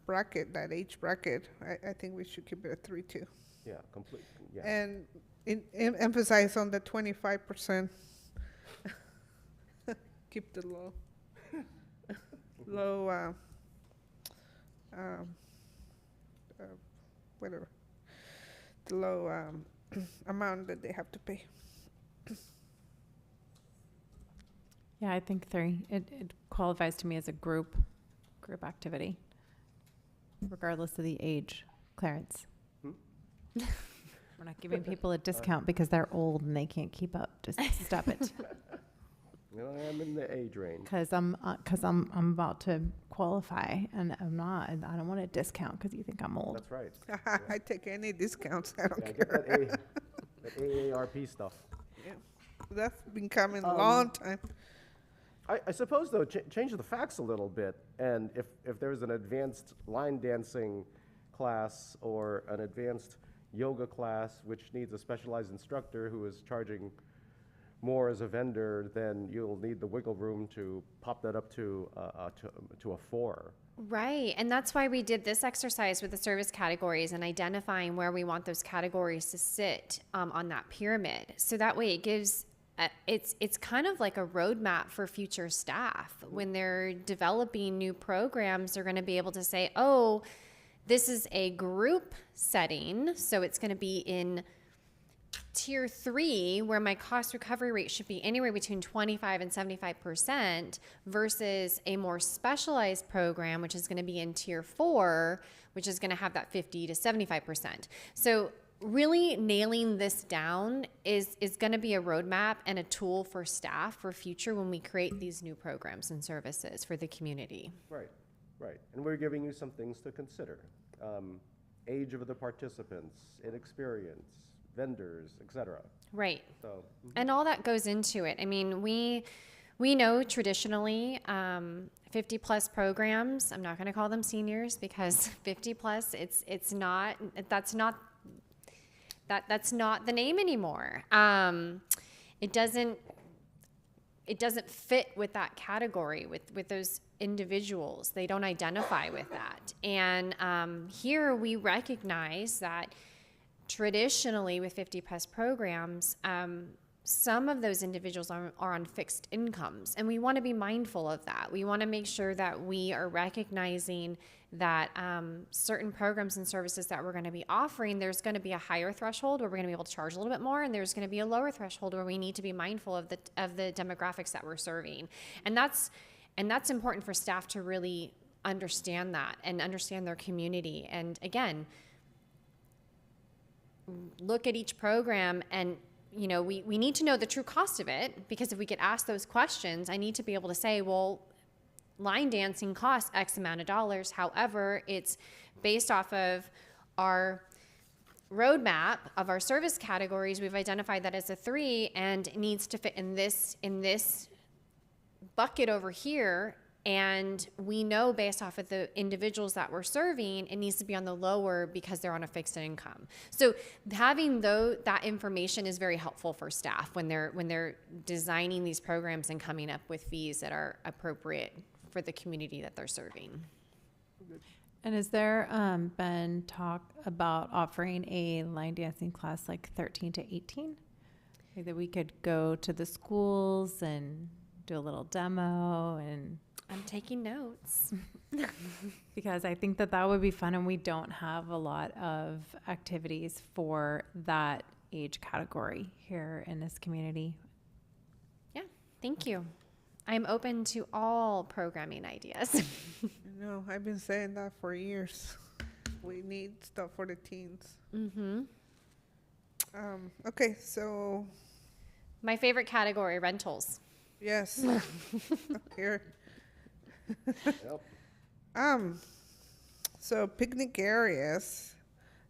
bracket, that age bracket, I think we should keep it at 3 too. Yeah, complete. Yeah. And emphasize on the 25%. Keep the low, whatever, the low amount that they have to pay. Yeah, I think 3. It qualifies to me as a group activity, regardless of the age. Clarence. We're not giving people a discount because they're old and they can't keep up. Just stop it. You know, I'm in the age range. Because I'm about to qualify and I'm not. And I don't want a discount because you think I'm old. That's right. I take any discounts, I don't Yeah, care. get that AARP stuff. Yeah. That's been coming a long time. I suppose, though, change the facts a little bit, and if there's an advanced line dancing class or an advanced yoga class which needs a specialized instructor who is charging more as a vendor, then you'll need the wiggle room to pop that up to a 4. Right. And that's why we did this exercise with the service categories and identifying where we want those categories to sit on that pyramid. So that way it gives, it's kind of like a roadmap for future staff. When they're developing new programs, they're going to be able to say, oh, this is a group setting. So it's going to be in tier 3, where my cost recovery rate should be anywhere between 25 and 75% versus a more specialized program, which is going to be in tier 4, which is going to have that 50 to 75%. So really nailing this down is going to be a roadmap and a tool for staff for future when we create these new programs and services for the community. Right, right. And we're giving you some things to consider. Age of the participants, inexperience, vendors, etc. Right. So, And all that goes into it. I mean, we know traditionally 50 plus programs, I'm not going to call them seniors because 50 plus, that's not the name anymore. It doesn't fit with that category with those individuals. They don't identify with that. And here we recognize that traditionally with 50 plus programs, some of those individuals are on fixed incomes, and we want to be mindful of that. We want to make sure that we are recognizing that certain programs and services that we're going to be offering, there's going to be a higher threshold where we're going to be able to charge a little bit more, and there's going to be a lower threshold where we need to be mindful of the demographics that we're serving. And that's important for staff to really understand that and understand their community. And again, look at each program, and we need to know the true cost of it, because if we get asked those questions, I need to be able to say, well, line dancing costs X amount of dollars. However, it's based off of our roadmap of our service categories. We've identified that as a 3 and it needs to fit in this bucket over here. And we know based off of the individuals that we're serving, it needs to be on the lower because they're on a fixed income. So having that information is very helpful for staff when they're designing these programs and coming up with fees that are appropriate for the community that they're serving. And has there been talk about offering a line dancing class like 13 to 18? Like that we could go to the schools and do a little demo and... I'm taking notes. Because I think that would be fun, and we don't have a lot of activities for that age category here in this community. Yeah, thank you. I'm open to all programming ideas. No, I've been saying that for years. We need stuff for the teens. Mm-hmm. Okay, so, My favorite category, rentals. yes, here. Yep. So picnic areas,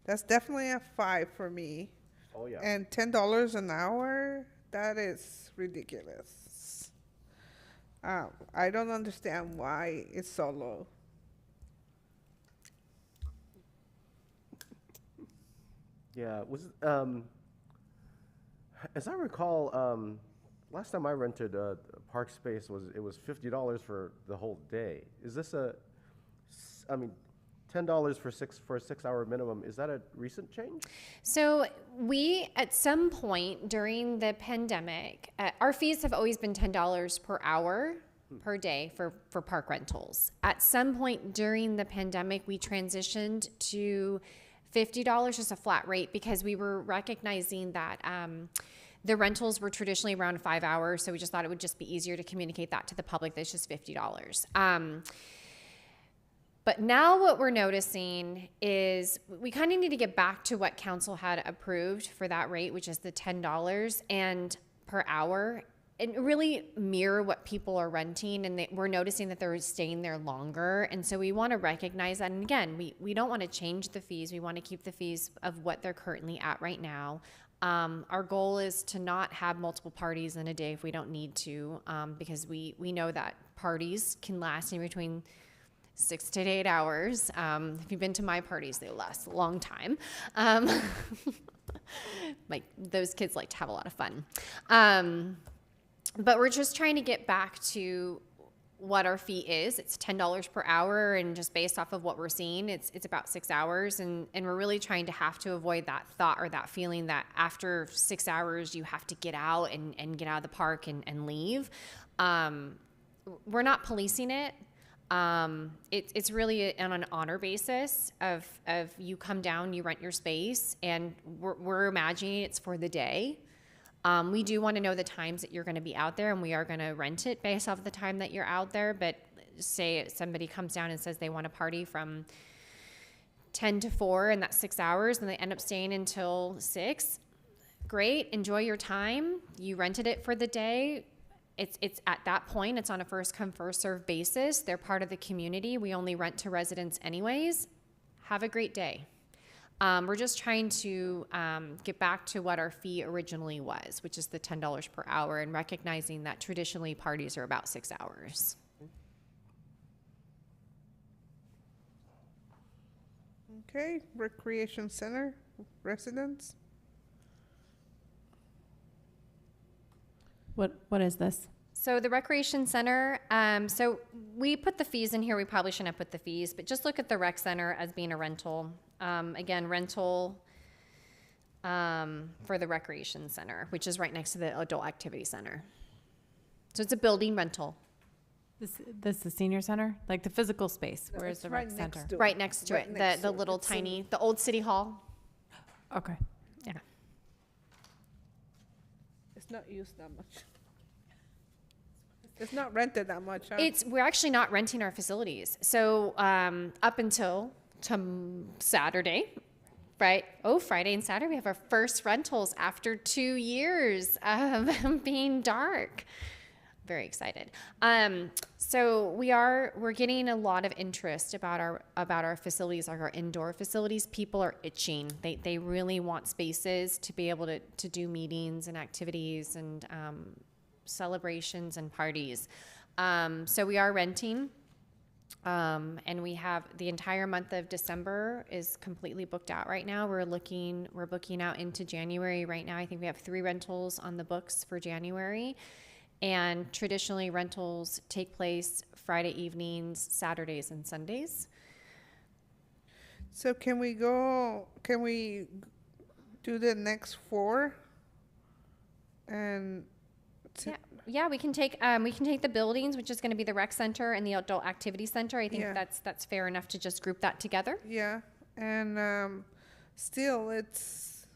that's definitely a 5 for me. Oh, yeah. And $10 an hour, that is ridiculous. I don't understand why it's so low. Yeah, as I recall, last time I rented a park space it was $50 for the whole day. Is this I mean, $10 for a 6 hour minimum, is that a recent change? So we, at some point during the pandemic, our fees have always been $10 per hour per day for park rentals. At some point during the pandemic, we transitioned to $50, just a flat rate, because we were recognizing that the rentals were traditionally around 5 hours. So we just thought it would just be easier to communicate that to the public that it's just $50. But now what we're noticing is we kind of need to get back to what council had approved for that rate, which is the $10 and per hour, and really mirror what people are renting. And we're noticing that they're staying there longer. And so we want to recognize that. And again, we don't want to change the fees. We want to keep the fees of what they're currently at right now. Our goal is to not have multiple parties in a day if we don't need to, because we know that parties can last in between 6 to 8 hours. If you've been to my parties, they last a long time. Like, those kids like to have a lot of fun. But we're just trying to get back to what our fee is. It's $10 per hour, and just based off of what we're seeing, it's about 6 hours, and we're really trying to have to avoid that thought or that feeling that after 6 hours you have to get out and get out of the park and leave. We're not policing it. It's really on an honor basis of you come down, you rent your space, and we're imagining it's for the day. We do want to know the times that you're going to be out there, and we are going to rent it based off the time that you're out there. But say somebody comes down and says they want to party from 10 to 4, and that's 6 hours, and they end up staying until 6. Great. Enjoy your time. You rented it for the day. It's at that point, it's on a first come, first serve basis. They're part of the community. We only rent to residents anyways. Have a great day. We're just trying to get back to what our fee originally was, which is the $10 per hour, and recognizing that traditionally parties are about 6 hours. Okay, recreation center, residents. What is this? So the recreation center, so we put the fees in here. We probably shouldn't have put the fees, but just look at the rec center as being a rental. Again, rental for the recreation center, which is right next to the adult activity center. So it's a building rental. This the senior center? Like the physical space? No, Where's it's the right rec next center? to it. Right next to Right it, next the to it. little It's in- tiny, the old city hall. Okay. Yeah. It's not used that much. It's not rented that much, huh? We're actually not renting our facilities. So up until Saturday, right? Oh, Friday and Saturday, we have our first rentals after 2 years of being dark. Very excited. So we're getting a lot of interest about our facilities, like our indoor facilities. People are itching. They really want spaces to be able to do meetings and activities and celebrations and parties. So we are renting. And we have the entire month of December is completely booked out right now. We're booking out into January right now. I think we have 3 rentals on the books for January. And traditionally rentals take place Friday evenings, Saturdays, and Sundays. So can we do the next 4? And Yeah, we can take the buildings, which is going to be the rec center and the adult activity center. I think Yeah. that's fair enough to just group that together. yeah, and still it's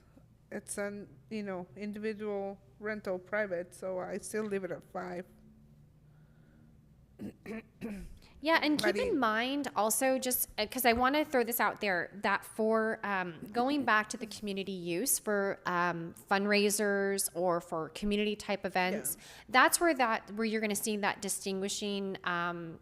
an individual rental private, so I still leave it at 5. Yeah, and keep Buddy. in mind also, just because I want to throw this out there, that for going back to the community use for fundraisers or for community type events, that's where you're going to see that distinguishing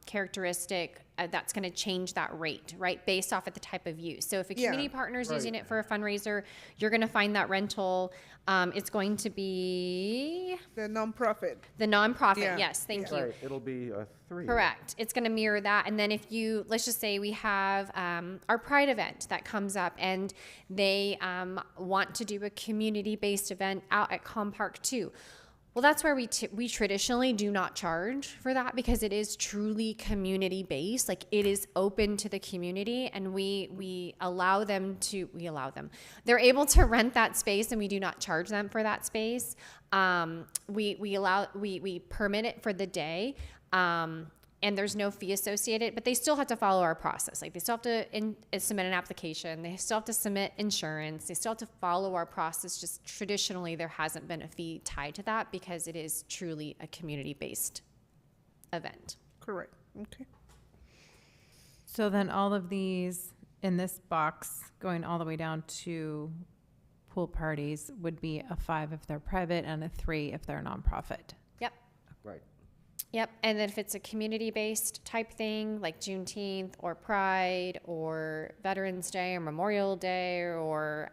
characteristic that's going to change that rate, right, based off of the type of use. So if a community partner is using it for a fundraiser, you're going to find that rental. It's going to be The nonprofit. the nonprofit. Yeah. Yes, thank you. Right, it'll be a 3. Correct. It's going to mirror that. And then if you, let's just say we have our Pride event that comes up and they want to do a community-based event out at Com Park too. Well, that's where we traditionally do not charge for that because it is truly community-based. Like it is open to the community and we allow them. They're able to rent that space and we do not charge them for that space. We permit it for the day. And there's no fee associated, but they still have to follow our process. Like they still have to submit an application. They still have to submit insurance. They still have to follow our process. Just traditionally, there hasn't been a fee tied to that because it is truly a community-based event. Correct. Okay. So then all of these in this box, going all the way down to pool parties, would be a 5 if they're private and a 3 if they're nonprofit. Yep. Right. Yep. And then if it's a community-based type thing, like Juneteenth or Pride or Veterans Day or Memorial Day or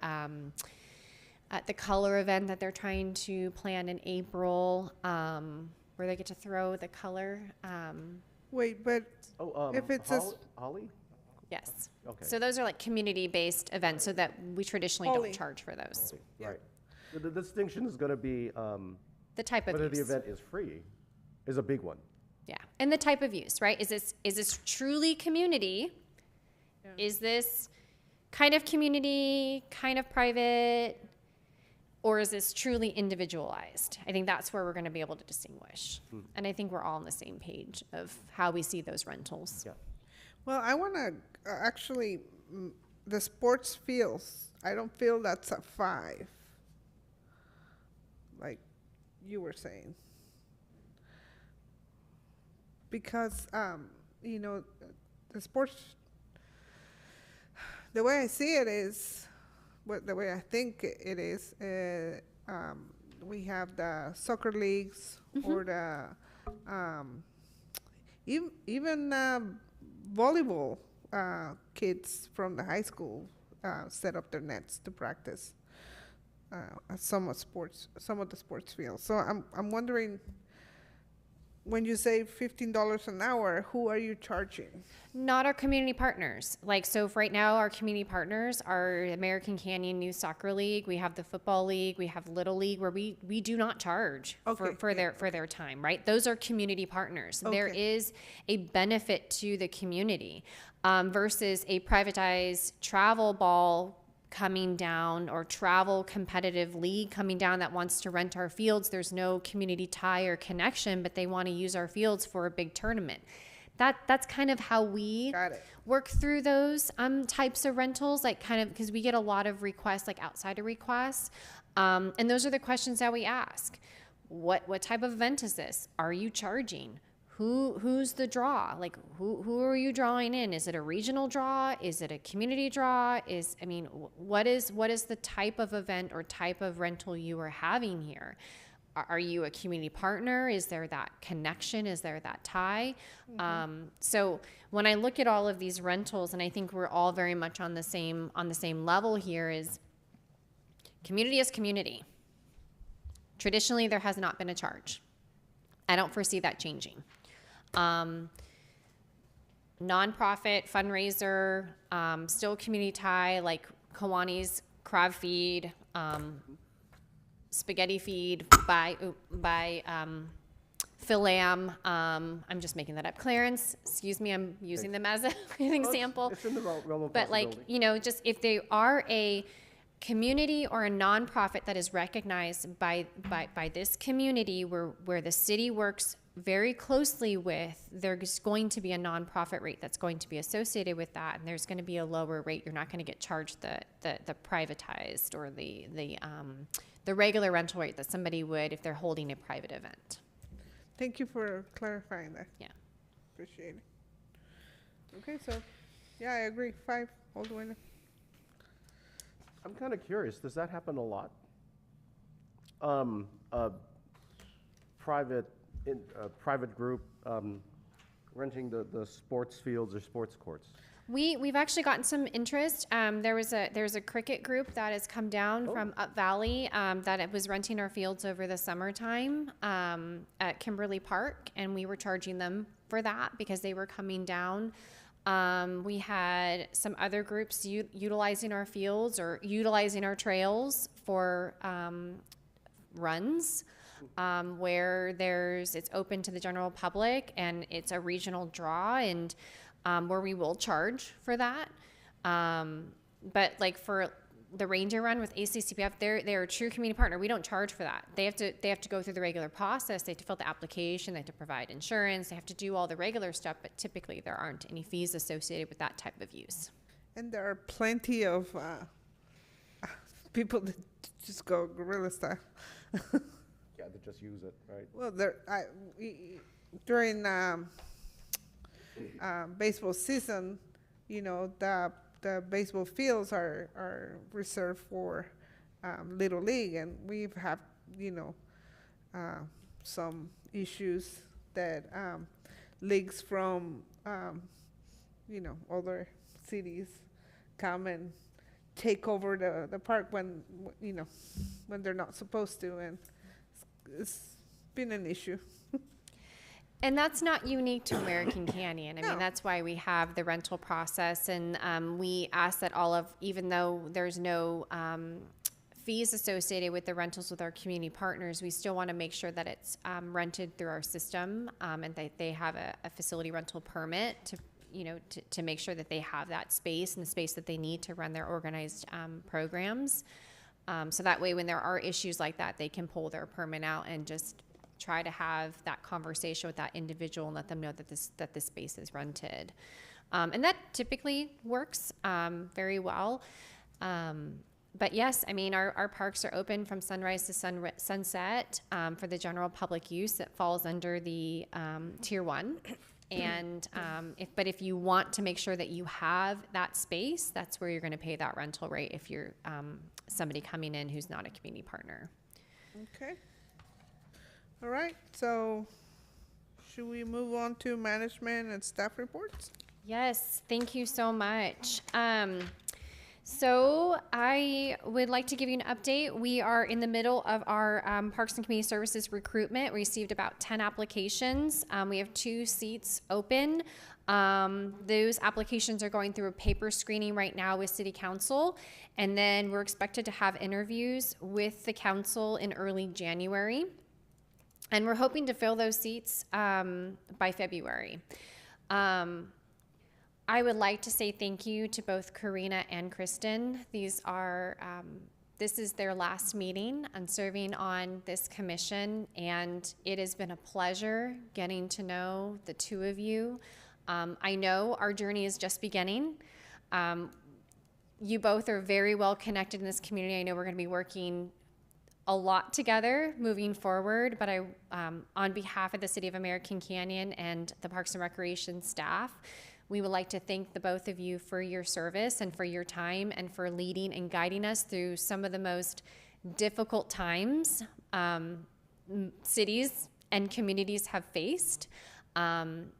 at the color event that they're trying to plan in April, where they get to throw the color. Wait, but if it's a Holly? Yes. Okay. So those are like community-based events so that we traditionally Holly. don't charge for those. Yeah. Right. The distinction is going to be The type of whether the use. event is free is a big one. Yeah. And the type of use, right? Is this truly community? Is this kind of community, kind of private, or is this truly individualized? I think that's where we're going to be able to distinguish. And I think we're all on the same page of how we see those rentals. Yeah. Well, I want to actually, the sports fields, I don't feel that's a 5, like you were saying. Because, you know, the sports, the way I see it is, the way I think it is, we have the soccer leagues or the, even volleyball kids from the high school set up their nets to practice at some of the sports fields. So I'm wondering, when you say $15 an hour, who are you charging? Not our community partners. Like, so right now, our community partners are American Canyon Youth Soccer League. We have the football league. We have Little League, where we do not charge for their time. Right? Those are community partners. Okay. There is a benefit to the community versus a privatized travel ball coming down or travel competitive league coming down that wants to rent our fields. There's no community tie or connection, but they want to use our fields for a big tournament. That's kind of how we Got it. work through those types of rentals, like kind of because we get a lot of requests, like outsider requests. And those are the questions that we ask. What type of event is this? Are you charging? Who's the draw? Like who are you drawing in? Is it a regional draw? Is it a community draw? What is the type of event or type of rental you are having here? Are you a community partner? Is there that connection? Is there that tie? So when I look at all of these rentals, and I think we're all very much on the same level here, is community is community. Traditionally, there has not been a charge. I don't foresee that changing. Nonprofit fundraiser, still community tie, like Kawani's crab feed, spaghetti feed by Phil Lamb. I'm just making that up. Clarence, excuse me, I'm using them as an example. It's in the realm of But like, possibility. just if they are a community or a nonprofit that is recognized by this community where the city works very closely with, there's going to be a nonprofit rate that's going to be associated with that, and there's going to be a lower rate. You're not going to get charged the privatized or the regular rental rate that somebody would if they're holding a private event. Thank you for clarifying that. Yeah. Appreciate it. Okay, so, yeah, I agree, 5, Old Winter. I'm kind of curious, does that happen a lot? A private group renting the sports fields or sports courts? We've actually gotten some interest. There's a cricket group that has come down from Up Valley that it was renting our fields over the summertime at Kimberly Park, and we were charging them for that because they were coming down. We had some other groups utilizing our fields or utilizing our trails for runs. Where it's open to the general public and it's a regional draw, and where we will charge for that. But like for the Ranger Run with ACCPF, they're a true community partner. We don't charge for that. They have to go through the regular process. They have to fill the application. They have to provide insurance. They have to do all the regular stuff. But typically, there aren't any fees associated with that type of use. And there are plenty of people that just go guerrilla style. Yeah, they just use it, right? Well, during baseball season, you know, the baseball fields are reserved for Little League, and we've had, you know, some issues that leagues from, you know, other cities come and take over the park when, you know, when they're not supposed to, and it's been an issue. And that's not unique to American Canyon. I mean, No. that's why we have the rental process, and we ask that even though there's no fees associated with the rentals with our community partners, we still want to make sure that it's rented through our system, and that they have a facility rental permit to make sure that they have that space and the space that they need to run their organized programs. So that way, when there are issues like that, they can pull their permit out and just try to have that conversation with that individual and let them know that this space is rented. And that typically works very well. But yes, I mean, our parks are open from sunrise to sunset for the general public use. That falls under the Tier 1. And if you want to make sure that you have that space, that's where you're going to pay that rental rate if you're somebody coming in who's not a community partner. Okay. All right, so should we move on to management and staff reports? Yes, thank you so much. So I would like to give you an update. We are in the middle of our Parks and Community Services recruitment. We received about 10 applications. We have 2 seats open. Those applications are going through a paper screening right now with City Council, and then we're expected to have interviews with the council in early January. And we're hoping to fill those seats by February. I would like to say thank you to both Karina and Kristen. This is their last meeting and serving on this commission, and it has been a pleasure getting to know the two of you. I know our journey is just beginning. You both are very well connected in this community. I know we're going to be working a lot together moving forward, but on behalf of the City of American Canyon and the Parks and Recreation staff, we would like to thank the both of you for your service and for your time and for leading and guiding us through some of the most difficult times cities and communities have faced. And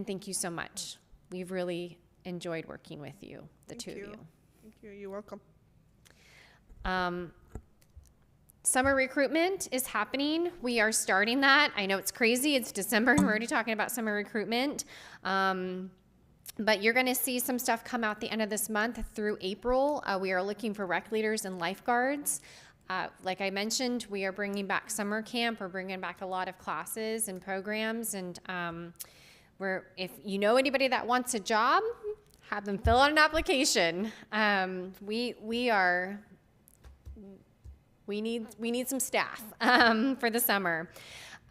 thank you so much. We've really enjoyed working with you, the two of you. Thank you. You're welcome. Summer recruitment is happening. We are starting that. I know it's crazy. It's December and we're already talking about summer recruitment. But you're going to see some stuff come out the end of this month through April. We are looking for rec leaders and lifeguards. Like I mentioned, we are bringing back summer camp. We're bringing back a lot of classes and programs. And if you know anybody that wants a job, have them fill out an application. We need some staff for the summer.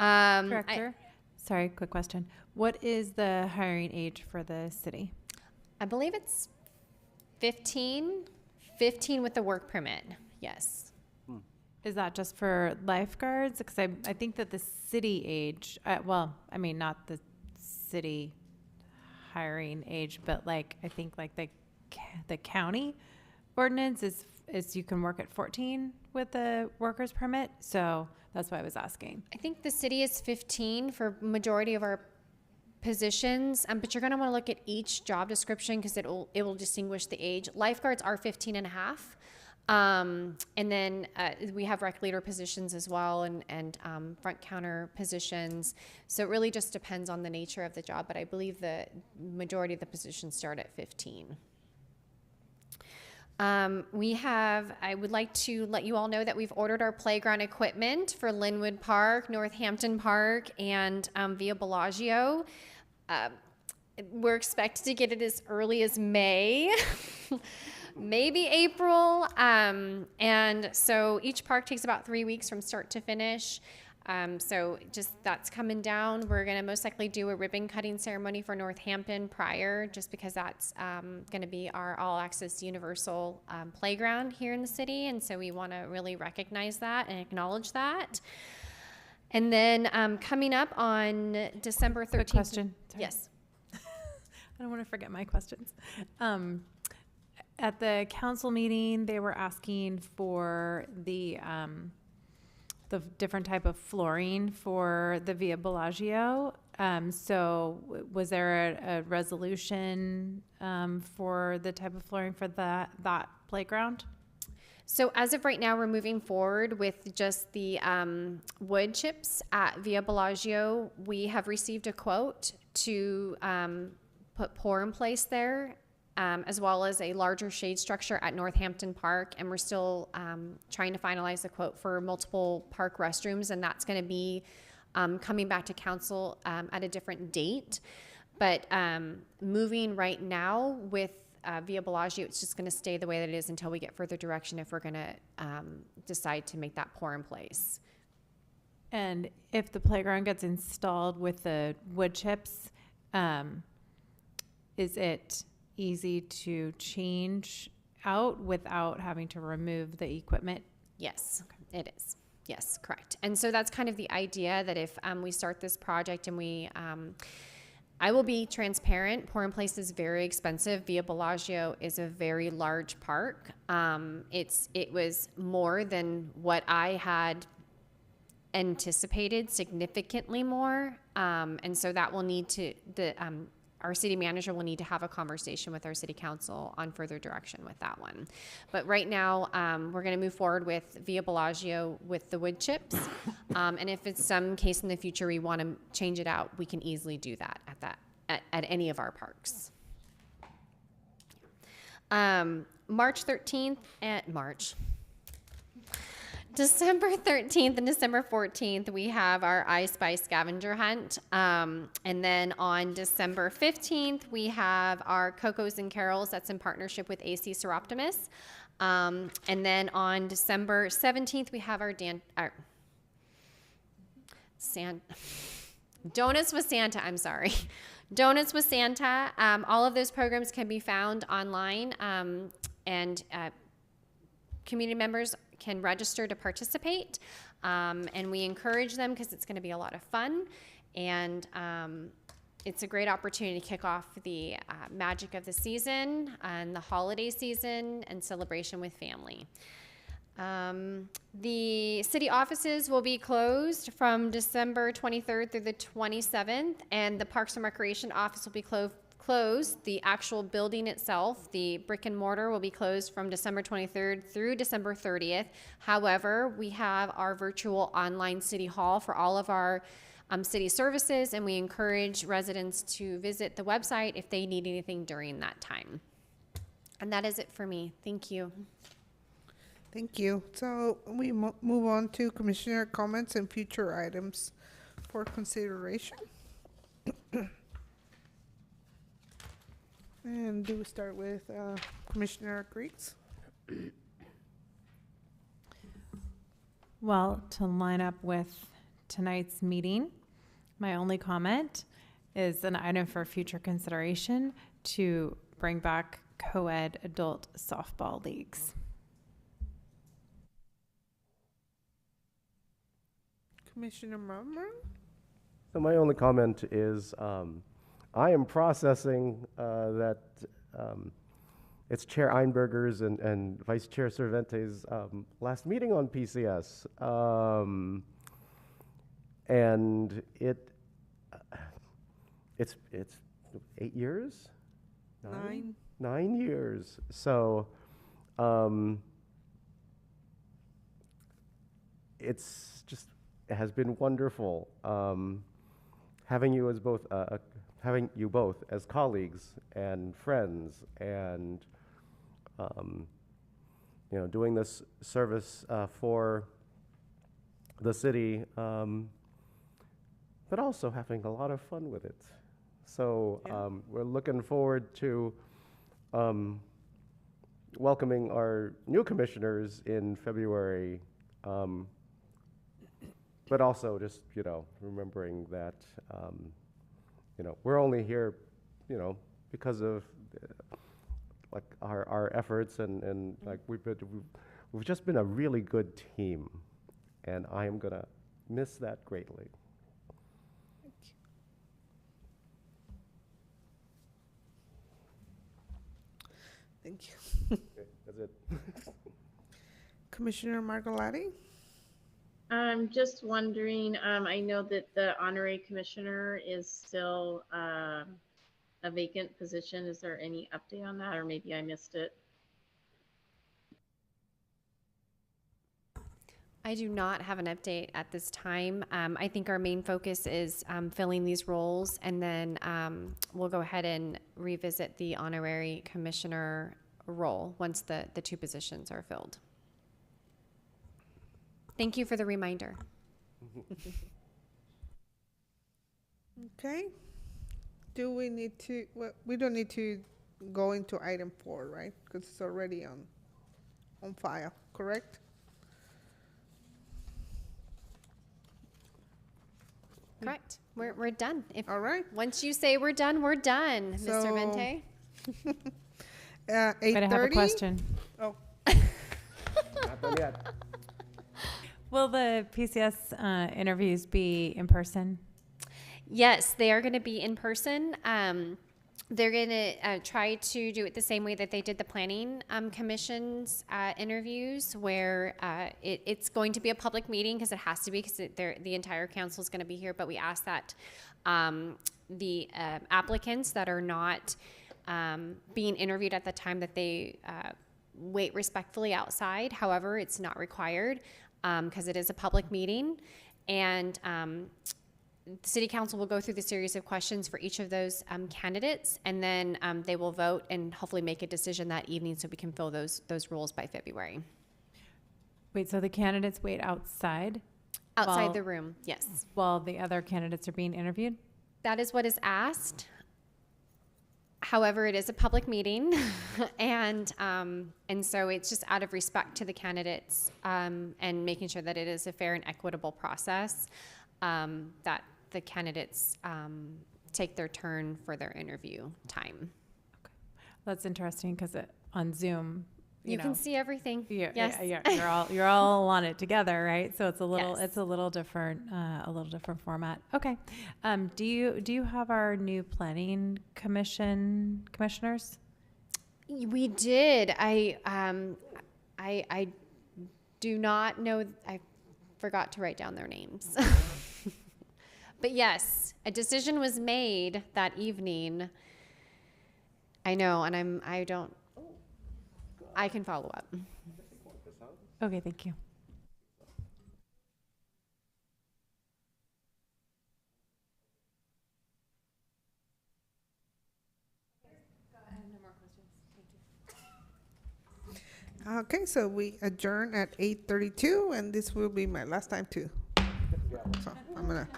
Director, sorry, quick question. What is the hiring age for the city? I believe it's 15 with the work permit. Yes. Is that just for lifeguards? Because I think that the city age, not the city hiring age, but like, I think like the county ordinance is you can work at 14 with a worker's permit. So that's why I was asking. I think the city is 15 for majority of our positions, but you're going to want to look at each job description because it will distinguish the age. Lifeguards are 15 and a half. And then we have rec leader positions as well, and front counter positions. So it really just depends on the nature of the job, but I believe the majority of the positions start at 15. I would like to let you all know that we've ordered our playground equipment for Linwood Park, Northampton Park, and Via Bellagio. We're expected to get it as early as May, maybe April. And so each park takes about 3 weeks from start to finish. So just that's coming down. We're going to most likely do a ribbon cutting ceremony for Northampton prior, just because that's going to be our all access universal playground here in the city. And so we want to really recognize that and acknowledge that. And then coming up on December 13th. Quick question. Sorry. Yes. I don't want to forget my questions. At the council meeting, they were asking for the different type of flooring for the Via Bellagio. So was there a resolution for the type of flooring for that playground? So as of right now, we're moving forward with just the wood chips at Via Bellagio. We have received a quote to put pour in place there, as well as a larger shade structure at Northampton Park. And we're still trying to finalize the quote for multiple park restrooms, and that's going to be coming back to council at a different date. But moving right now with Via Bellagio, it's just going to stay the way that it is until we get further direction if we're going to decide to make that pour in place. And if the playground gets installed with the wood chips, is it easy to change out without having to remove the equipment? Yes, it is. Yes, correct. And so that's kind of the idea, that if we start this project and we, I will be transparent, pour in place is very expensive. Via Bellagio is a very large park. It was more than what I had anticipated, significantly more. And so that will need to, our city manager will need to have a conversation with our city council on further direction with that one. But right now, we're going to move forward with Via Bellagio with the wood chips. And if it's some case in the future we want to change it out, we can easily do that at any of our parks. December 13th and December 14th, we have our I Spy scavenger hunt. And then on December 15th, we have our Cocos and Carols. That's in partnership with AC Seroptimus. And then on December 17th, we have our Donuts with Santa, I'm sorry. Donuts with Santa. All of those programs can be found online, and community members can register to participate, and we encourage them because it's going to be a lot of fun, and it's a great opportunity to kick off the magic of the season and the holiday season and celebration with family. The city offices will be closed from December 23rd through the 27th, and the Parks and Recreation office will be closed. The actual building itself, the brick and mortar, will be closed from December 23rd through December 30th. However, we have our virtual online city hall for all of our city services, and we encourage residents to visit the website if they need anything during that time. And that is it for me. Thank you. Thank you. So we move on to commissioner comments and future items for consideration. And do we start with Commissioner Creeks? Well, to line up with tonight's meeting, my only comment is an item for future consideration to bring back co-ed adult softball leagues. Commissioner Mummer? So my only comment is, I am processing that it's Chair Einberger's and Vice Chair Cervantes' last meeting on PCS. And it's 8 years? 9. 9 years. So it has been wonderful having you as both as colleagues and friends, and doing this service for the city, but also having a lot of fun with it. So we're looking forward to welcoming our new commissioners in February, but also just, remembering that, we're only here, because of like our efforts, and like we've just been a really good team, and I am gonna miss that greatly. Thank you. Okay, that's it. Commissioner Margolati? I'm just wondering, I know that the honorary commissioner is still a vacant position. Is there any update on that, or maybe I missed it? I do not have an update at this time. I think our main focus is filling these roles, and then we'll go ahead and revisit the honorary commissioner role once the two positions are filled. Thank you for the reminder. Okay. Do we need to, well, we don't need to go into item 4, right? Because it's already on file, correct? Correct. We're done. All right. Once you say we're done, we're done, Mr. So- Vente. 8:30? But I have a question. Oh, Not done yet. Will the PCS interviews be in person? Yes, they are going to be in person. They're going to try to do it the same way that they did the planning commission's interviews, where it's going to be a public meeting, because it has to be, because the entire council is going to be here. But we ask that the applicants that are not being interviewed at the time, that they wait respectfully outside. However, it's not required, because it is a public meeting. And the city council will go through the series of questions for each of those candidates, and then they will vote and hopefully make a decision that evening, so we can fill those roles by February. Wait, so the candidates wait outside Outside Well- the room, yes. while the other candidates are being interviewed? That is what is asked. However, it is a public meeting, and so it's just out of respect to the candidates, and making sure that it is a fair and equitable process, that the candidates take their turn for their interview time. That's interesting, because on Zoom, You know, can see everything. Yeah, Yes. you're all on it together, right? So it's a little Yes. it's a little different format. Okay. Do you have our new planning commissioners? We did. I do not know. I forgot to write down their names. But yes, a decision was made that evening. I know, and I can follow up. Okay, thank you. okay, so we adjourn at 8:32, and this will be my last time too. So I'm gonna